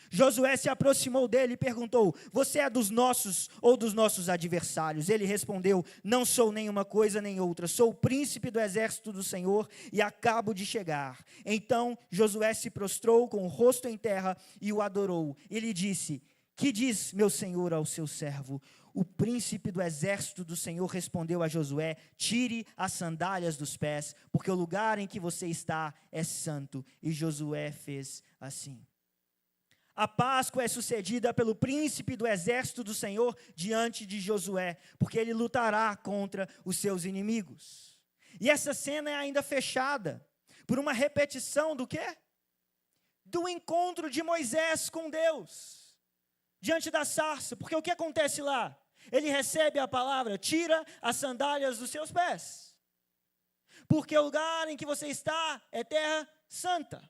Josué se aproximou dele e perguntou: você é dos nossos ou dos nossos adversários? Ele respondeu: não sou nenhuma coisa nem outra, sou o príncipe do exército do Senhor e acabo de chegar. Então Josué se prostrou com o rosto em terra e o adorou. Ele disse: que diz meu senhor ao seu servo? O príncipe do exército do Senhor respondeu a Josué: tire as sandálias dos pés, porque o lugar em que você está é santo. E Josué fez assim. A Páscoa é sucedida pelo príncipe do exército do Senhor diante de Josué, porque ele lutará contra os seus inimigos. E essa cena é ainda fechada por uma repetição do quê? Do encontro de Moisés com Deus, diante da sarça. Porque o que acontece lá? Ele recebe a palavra: tira as sandálias dos seus pés, porque o lugar em que você está é terra santa.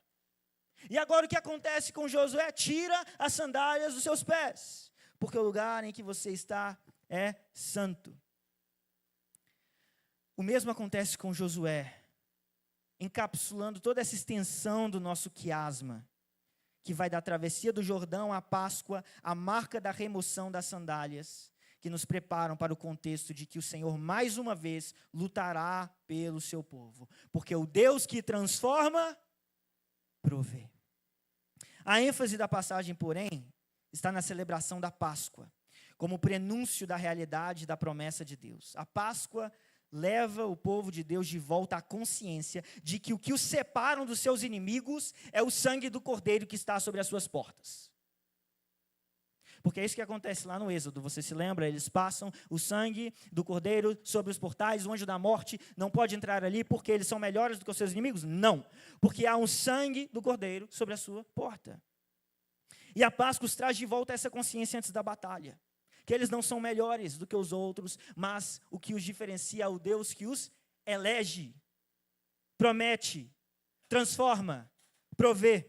E agora o que acontece com Josué? Tira as sandálias dos seus pés, porque o lugar em que você está é santo. O mesmo acontece com Josué, encapsulando toda essa extensão do nosso quiasma, que vai da travessia do Jordão à Páscoa, a marca da remoção das sandálias, que nos preparam para o contexto de que o Senhor, mais uma vez, lutará pelo seu povo. Porque o Deus que transforma, provê. A ênfase da passagem, porém, está na celebração da Páscoa, como prenúncio da realidade da promessa de Deus. A Páscoa leva o povo de Deus de volta à consciência de que o que os separam dos seus inimigos é o sangue do Cordeiro que está sobre as suas portas. Porque é isso que acontece lá no Êxodo, você se lembra? Eles passam o sangue do Cordeiro sobre os portais, o anjo da morte não pode entrar ali porque eles são melhores do que os seus inimigos? Não, porque há um sangue do Cordeiro sobre a sua porta. E a Páscoa os traz de volta essa consciência antes da batalha, que eles não são melhores do que os outros, mas o que os diferencia é o Deus que os elege, promete, transforma, provê.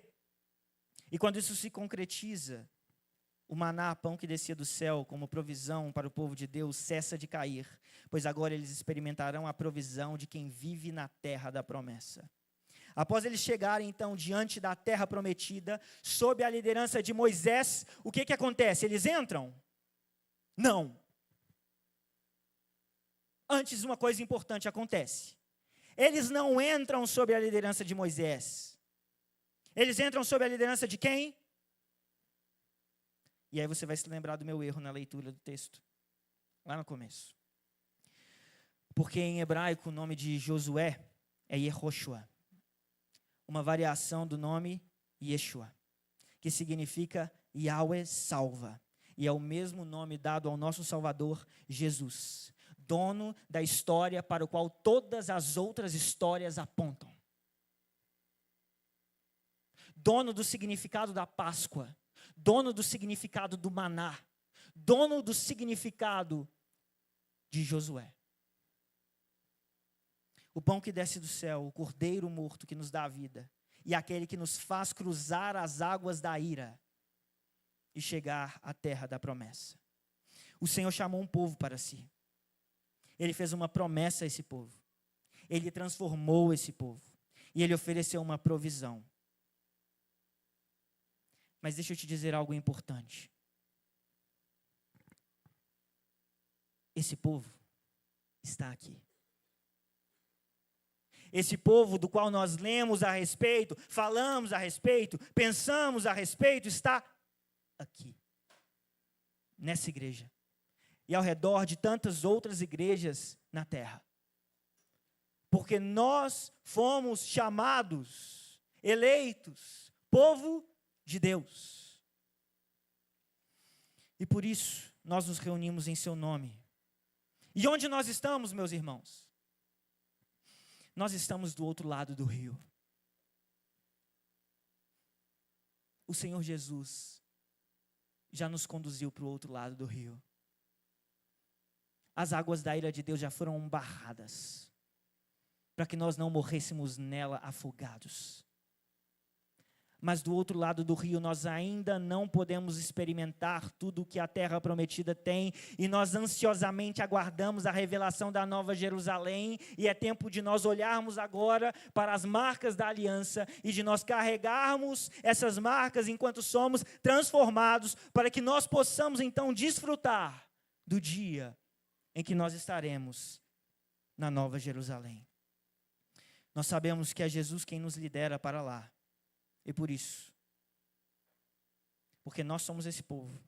E quando isso se concretiza, o maná, pão que descia do céu como provisão para o povo de Deus, cessa de cair, pois agora eles experimentarão a provisão de quem vive na terra da promessa. Após eles chegarem, então, diante da terra prometida, sob a liderança de Moisés, o que acontece? Eles entram? Não. Antes, uma coisa importante acontece. Eles não entram sob a liderança de Moisés. Eles entram sob a liderança de quem? E aí você vai se lembrar do meu erro na leitura do texto, lá no começo. Porque em hebraico o nome de Josué é Yehoshua, uma variação do nome Yeshua, que significa Yahweh salva. E é o mesmo nome dado ao nosso Salvador, Jesus, dono da história para o qual todas as outras histórias apontam. Dono do significado da Páscoa, dono do significado do maná, dono do significado de Josué. O pão que desce do céu, o cordeiro morto que nos dá a vida, e aquele que nos faz cruzar as águas da ira e chegar à terra da promessa. O Senhor chamou um povo para si. Ele fez uma promessa a esse povo. Ele transformou esse povo. E Ele ofereceu uma provisão. Mas deixa eu te dizer algo importante. Esse povo está aqui. Esse povo do qual nós lemos a respeito, falamos a respeito, pensamos a respeito, está aqui. Nessa igreja. E ao redor de tantas outras igrejas na terra. Porque nós fomos chamados, eleitos, povo de Deus. E por isso, nós nos reunimos em seu nome. E onde nós estamos, meus irmãos? Nós estamos do outro lado do rio. O Senhor Jesus já nos conduziu para o outro lado do rio. As águas da ira de Deus já foram barradas, para que nós não morrêssemos nela afogados. Mas do outro lado do rio nós ainda não podemos experimentar tudo o que a terra prometida tem, e nós ansiosamente aguardamos a revelação da Nova Jerusalém, e é tempo de nós olharmos agora para as marcas da aliança, e de nós carregarmos essas marcas enquanto somos transformados, para que nós possamos então desfrutar do dia em que nós estaremos na Nova Jerusalém. Nós sabemos que é Jesus quem nos lidera para lá. E por isso, porque nós somos esse povo,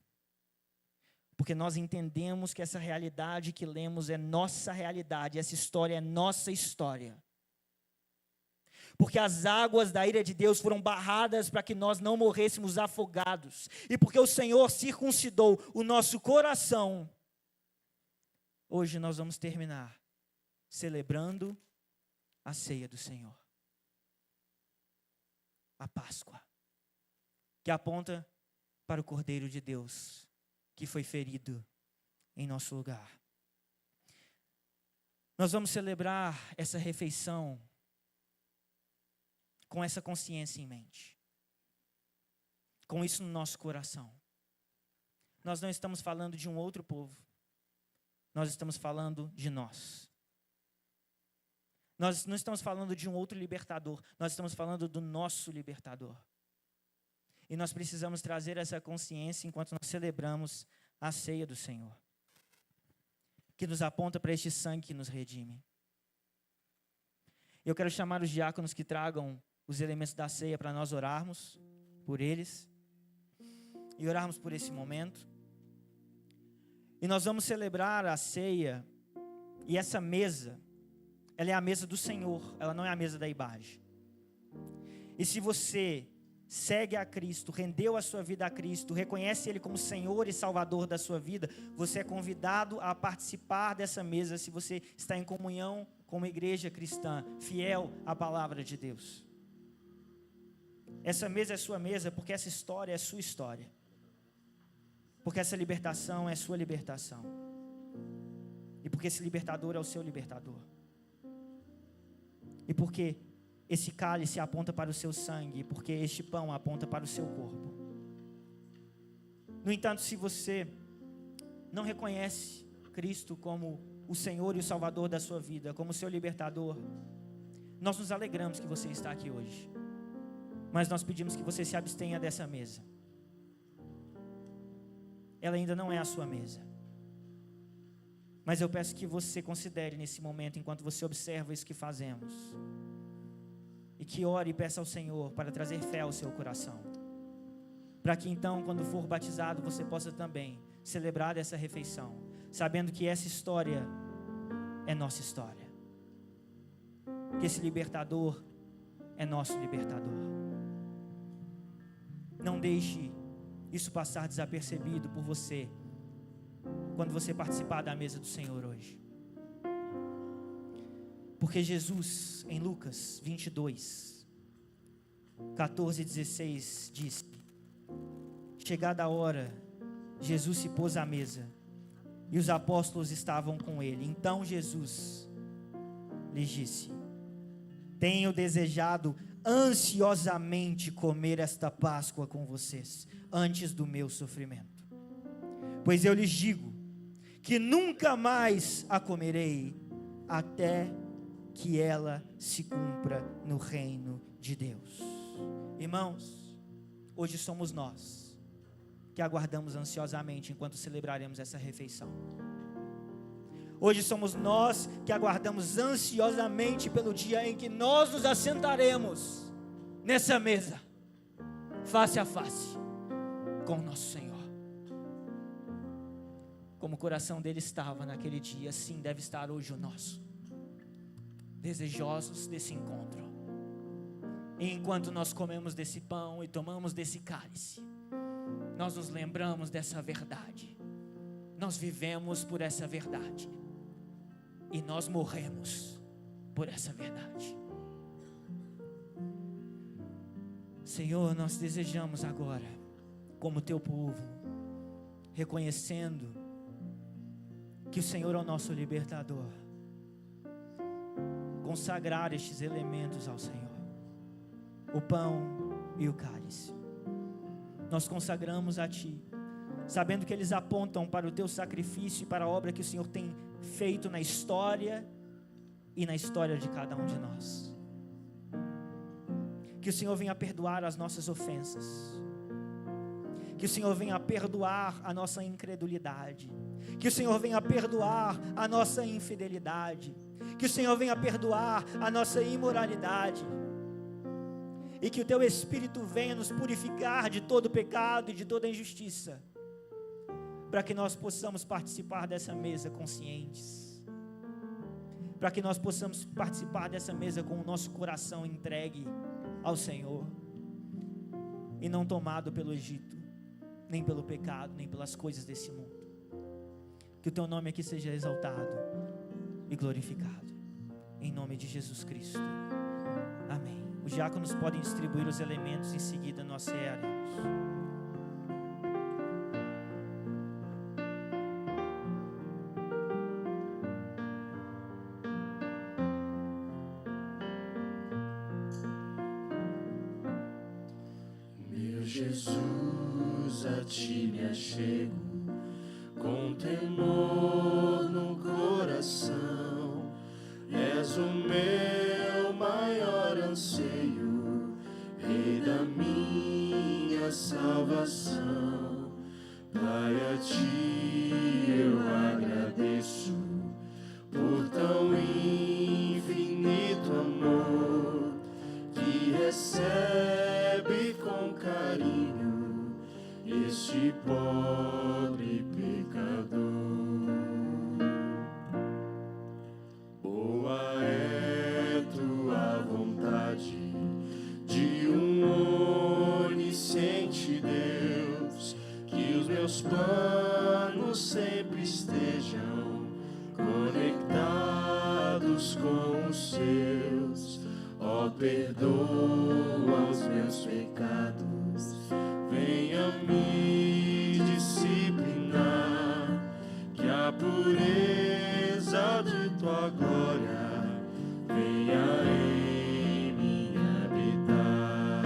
porque nós entendemos que essa realidade que lemos é nossa realidade, essa história é nossa história. Porque as águas da ira de Deus foram barradas para que nós não morrêssemos afogados. E porque o Senhor circuncidou o nosso coração. Hoje nós vamos terminar celebrando a ceia do Senhor. A Páscoa, que aponta para o Cordeiro de Deus, que foi ferido em nosso lugar. Nós vamos celebrar essa refeição com essa consciência em mente, com isso no nosso coração. Nós não estamos falando de um outro povo, nós estamos falando de nós. Nós não estamos falando de um outro libertador, nós estamos falando do nosso libertador. E nós precisamos trazer essa consciência enquanto nós celebramos a ceia do Senhor, que nos aponta para este sangue que nos redime. Eu quero chamar os diáconos que tragam os elementos da ceia para nós orarmos por eles e orarmos por esse momento. E nós vamos celebrar a ceia e essa mesa. Ela é a mesa do Senhor, ela não é a mesa da imagem. E se você segue a Cristo, rendeu a sua vida a Cristo, reconhece Ele como Senhor e Salvador da sua vida, você é convidado a participar dessa mesa se você está em comunhão com uma igreja cristã, fiel à palavra de Deus. Essa mesa é sua mesa porque essa história é sua história. Porque essa libertação é sua libertação. E porque esse libertador é o seu libertador. E porque esse cálice aponta para o seu sangue, e porque este pão aponta para o seu corpo. No entanto, se você não reconhece Cristo como o Senhor e o Salvador da sua vida, como o seu libertador, nós nos alegramos que você está aqui hoje. Mas nós pedimos que você se abstenha dessa mesa. Ela ainda não é a sua mesa. Mas eu peço que você considere nesse momento, enquanto você observa isso que fazemos, e que ore e peça ao Senhor para trazer fé ao seu coração, para que então, quando for batizado, você possa também celebrar essa refeição, sabendo que essa história é nossa história, que esse libertador é nosso libertador. Não deixe isso passar desapercebido por você, quando você participar da mesa do Senhor hoje. Porque Jesus, em Lucas 22, 14 e 16, diz: chegada a hora, Jesus se pôs à mesa, e os apóstolos estavam com ele. Então Jesus lhes disse: tenho desejado ansiosamente comer esta Páscoa com vocês, antes do meu sofrimento. Pois eu lhes digo, que nunca mais a comerei, até que ela se cumpra no reino de Deus. Irmãos, hoje somos nós que aguardamos ansiosamente enquanto celebraremos essa refeição. Hoje somos nós que aguardamos ansiosamente pelo dia em que nós nos assentaremos nessa mesa, face a face, com o nosso Senhor. Como o coração dele estava naquele dia, assim deve estar hoje o nosso, desejosos desse encontro. E enquanto nós comemos desse pão e tomamos desse cálice, nós nos lembramos dessa verdade, nós vivemos por essa verdade, e nós morremos por essa verdade. Senhor, nós desejamos agora, como teu povo, reconhecendo que o Senhor é o nosso libertador, consagrar estes elementos ao Senhor, o pão e o cálice. Nós consagramos a Ti, sabendo que eles apontam para o Teu sacrifício e para a obra que o Senhor tem feito na história e na história de cada um de nós. Que o Senhor venha perdoar as nossas ofensas, que o Senhor venha perdoar a nossa incredulidade, que o Senhor venha perdoar a nossa infidelidade, que o Senhor venha perdoar a nossa imoralidade, e que o Teu Espírito venha nos purificar de todo pecado e de toda injustiça, para que nós possamos participar dessa mesa conscientes, para que nós possamos participar dessa mesa com o nosso coração entregue ao Senhor, e não tomado pelo Egito, nem pelo pecado, nem pelas coisas desse mundo. Que o Teu nome aqui seja exaltado e glorificado, em nome de Jesus Cristo, amém. Os diáconos podem distribuir os elementos, em seguida nós cearemos. Jesus, a Ti me achego, com temor no coração. És o meu maior anseio, Rei da minha salvação. Pai, a Ti eu agradeço, por tão infinito amor, que recebe com carinho este pobre pecador. Boa é Tua vontade, de um onisciente Deus, que os meus planos sempre estejam conectados com os Seus. Ó, perdoa os meus pecados, venha me disciplinar, que a pureza de Tua glória venha em mim habitar.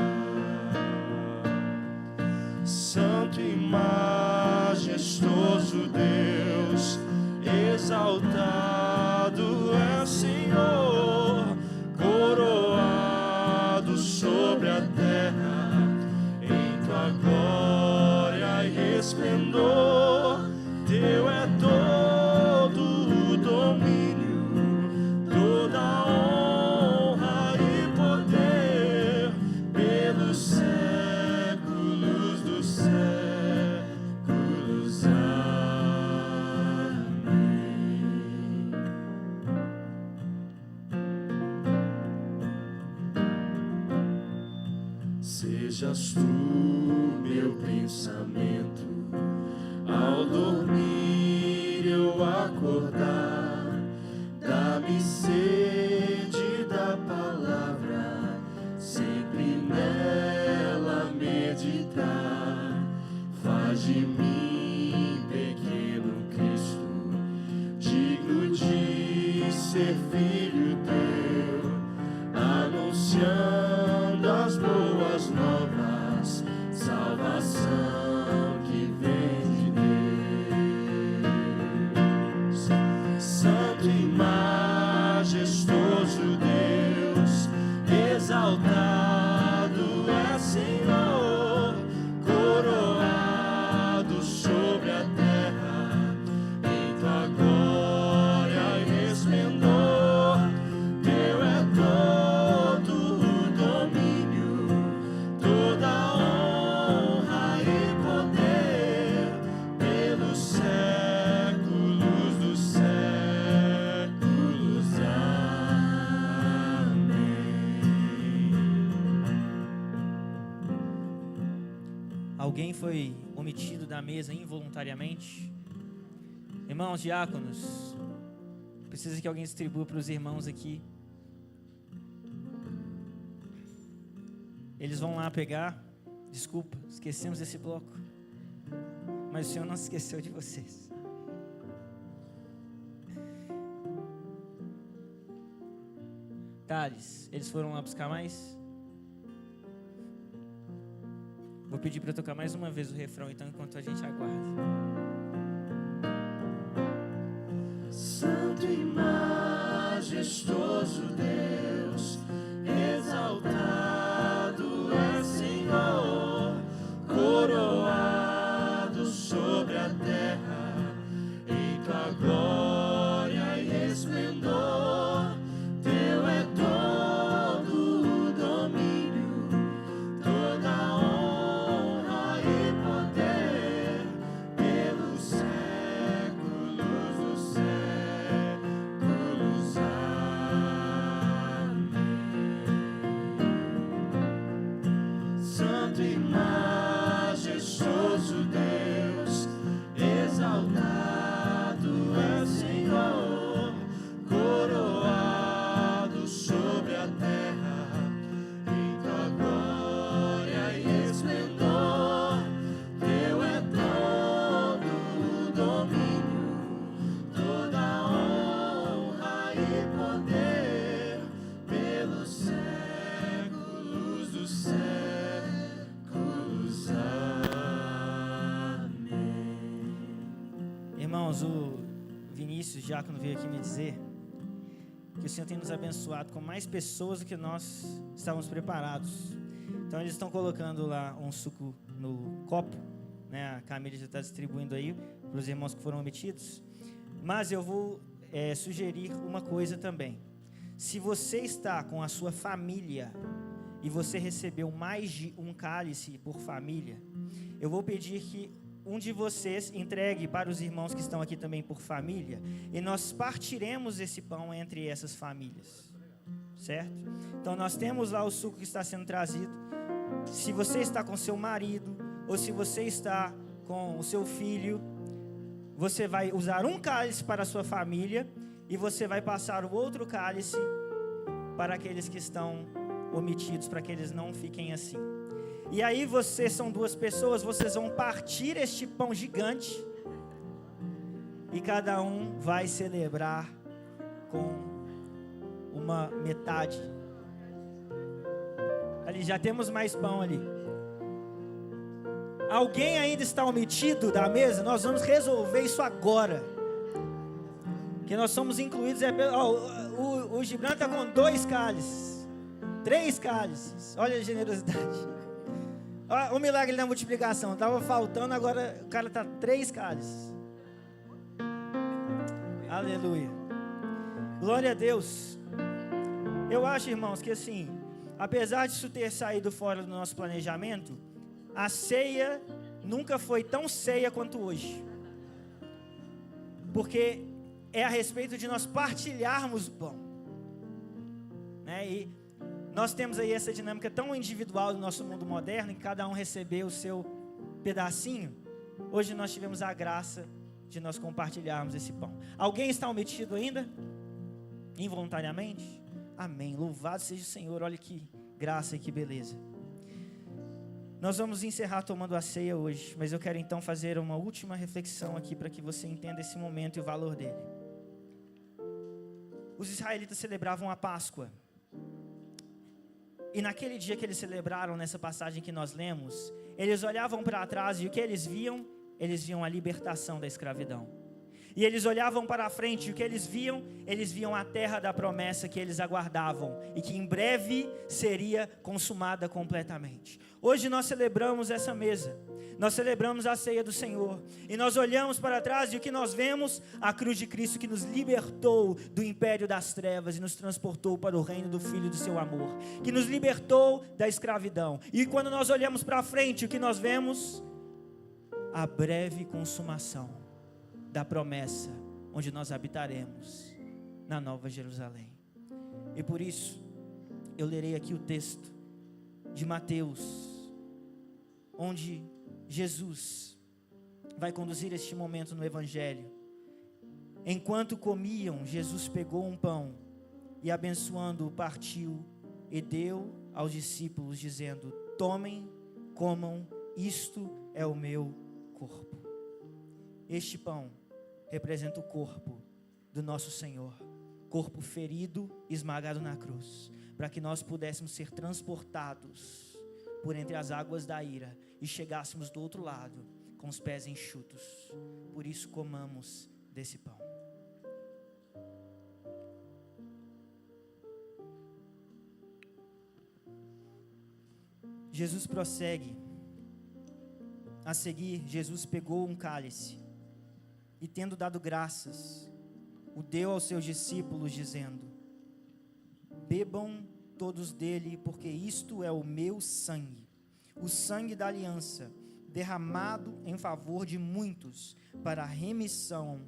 Santo e majestoso Deus, exaltado é o Senhor, coroado sobre a terra, em Tua glória e resplendor. Teu é todo o domínio, toda a honra e poder, pelos séculos dos séculos. Amém. Sejas Tu meu pensamento, ao dormir eu acordar. Dá-me sede da palavra, sempre nela meditar. Faz de mim, pequeno Cristo, digno de ser filho Teu, anunciando Alguém foi omitido da mesa involuntariamente? Irmãos diáconos, precisa que alguém distribua para os irmãos aqui. Eles vão lá pegar. Desculpa, esquecemos esse bloco. Mas o Senhor não se esqueceu de vocês. Thales, eles foram lá buscar mais? Vou pedir para tocar mais uma vez o refrão, então, enquanto a gente aguarda. Santo e majestoso Deus, exaltado é Senhor, coroado sobre a terra, em tua glória e resplendor, teu é todo o domínio, toda a honra e poder, pelos séculos dos séculos. Amém. Santo e majestoso Deus, exaltado é Senhor, coroado sobre a terra, em tua glória e resplendor, teu é todo o domínio, toda a honra e poder, pelos séculos dos séculos. Amém. Irmãos, o Vinícius, diácono, veio aqui me dizer que o Senhor tem nos abençoado com mais pessoas do que nós estávamos preparados. Então eles estão colocando lá um suco no copo, né? A Camila já está distribuindo aí para os irmãos que foram omitidos. Mas eu vou sugerir uma coisa também. Se você está com a sua família e você recebeu mais de um cálice por família, eu vou pedir que um de vocês entregue para os irmãos que estão aqui também por família, e nós partiremos esse pão entre essas famílias, certo? Então nós temos lá o suco que está sendo trazido. Se você está com seu marido, ou se você está com o seu filho, você vai usar um cálice para a sua família, e você vai passar o outro cálice para aqueles que estão omitidos, para que eles não fiquem assim. E aí vocês são duas pessoas, vocês vão partir este pão gigante, e cada um vai celebrar com uma metade. Ali já temos mais pão ali. Alguém ainda está omitido da mesa? Nós vamos resolver isso agora. Que nós somos incluídos. O Gibran está com 2 cálices, 3 cálices. Olha a generosidade. O milagre da multiplicação. Estava faltando, agora o cara está 3 cálices. Aleluia. Glória a Deus. Eu acho, irmãos, que assim, apesar disso ter saído fora do nosso planejamento, a ceia nunca foi tão ceia quanto hoje. Porque é a respeito de nós partilharmos o pão, né? E nós temos aí essa dinâmica tão individual do nosso mundo moderno, que cada um recebeu o seu pedacinho. Hoje nós tivemos a graça de nós compartilharmos esse pão. Alguém está omitido ainda? Involuntariamente? Amém. Louvado seja o Senhor. Olha que graça e que beleza. Nós vamos encerrar tomando a ceia hoje, mas eu quero então fazer uma última reflexão aqui para que você entenda esse momento e o valor dele. Os israelitas celebravam a Páscoa. E naquele dia que eles celebraram, nessa passagem que nós lemos, eles olhavam para trás e o que eles viam? Eles viam a libertação da escravidão. E eles olhavam para a frente e o que eles viam? Eles viam a terra da promessa que eles aguardavam e que em breve seria consumada completamente. Hoje nós celebramos essa mesa. Nós celebramos a ceia do Senhor. E nós olhamos para trás e o que nós vemos? A cruz de Cristo que nos libertou do império das trevas e nos transportou para o reino do Filho do seu amor. Que nos libertou da escravidão. E quando nós olhamos para frente, o que nós vemos? A breve consumação da promessa, onde nós habitaremos na Nova Jerusalém. E por isso, eu lerei aqui o texto de Mateus, onde Jesus vai conduzir este momento no Evangelho. Enquanto comiam, Jesus pegou um pão e, abençoando-o, partiu e deu aos discípulos, dizendo: tomem, comam, isto é o meu corpo. Este pão representa o corpo do nosso Senhor, corpo ferido, esmagado na cruz, para que nós pudéssemos ser transportados por entre as águas da ira e chegássemos do outro lado com os pés enxutos. Por isso comamos desse pão. Jesus prossegue. A seguir, Jesus pegou um cálice e, tendo dado graças, o deu aos seus discípulos, dizendo: bebam todos dele, porque isto é o meu sangue, o sangue da aliança, derramado em favor de muitos para a remissão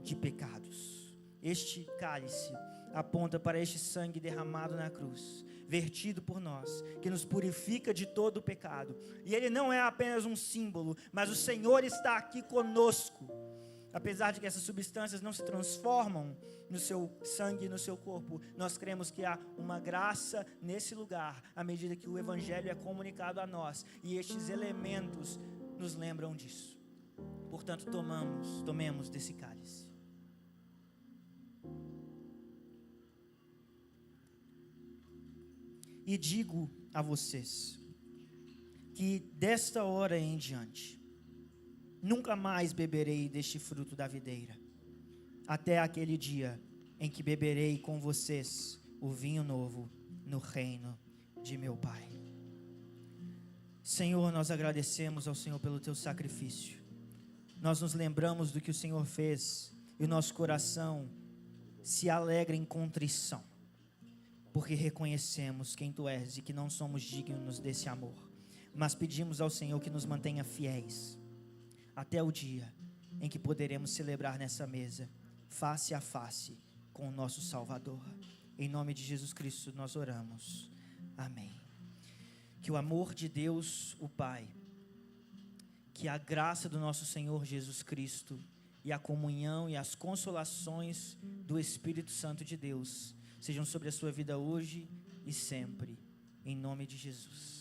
de pecados. Este cálice aponta para este sangue derramado na cruz, vertido por nós, que nos purifica de todo o pecado. E ele não é apenas um símbolo, mas o Senhor está aqui conosco. Apesar de que essas substâncias não se transformam no seu sangue e no seu corpo, nós cremos que há uma graça nesse lugar, à medida que o Evangelho é comunicado a nós, e estes elementos nos lembram disso. Portanto, tomemos desse cálice. E digo a vocês, que desta hora em diante, nunca mais beberei deste fruto da videira, até aquele dia em que beberei com vocês o vinho novo no reino de meu Pai. Senhor, nós agradecemos ao Senhor pelo teu sacrifício. Nós nos lembramos do que o Senhor fez e o nosso coração se alegra em contrição, porque reconhecemos quem tu és e que não somos dignos desse amor, mas pedimos ao Senhor que nos mantenha fiéis até o dia em que poderemos celebrar nessa mesa, face a face com o nosso Salvador. Em nome de Jesus Cristo nós oramos, amém. Que o amor de Deus, o Pai, que a graça do nosso Senhor Jesus Cristo e a comunhão e as consolações do Espírito Santo de Deus sejam sobre a sua vida hoje e sempre, em nome de Jesus.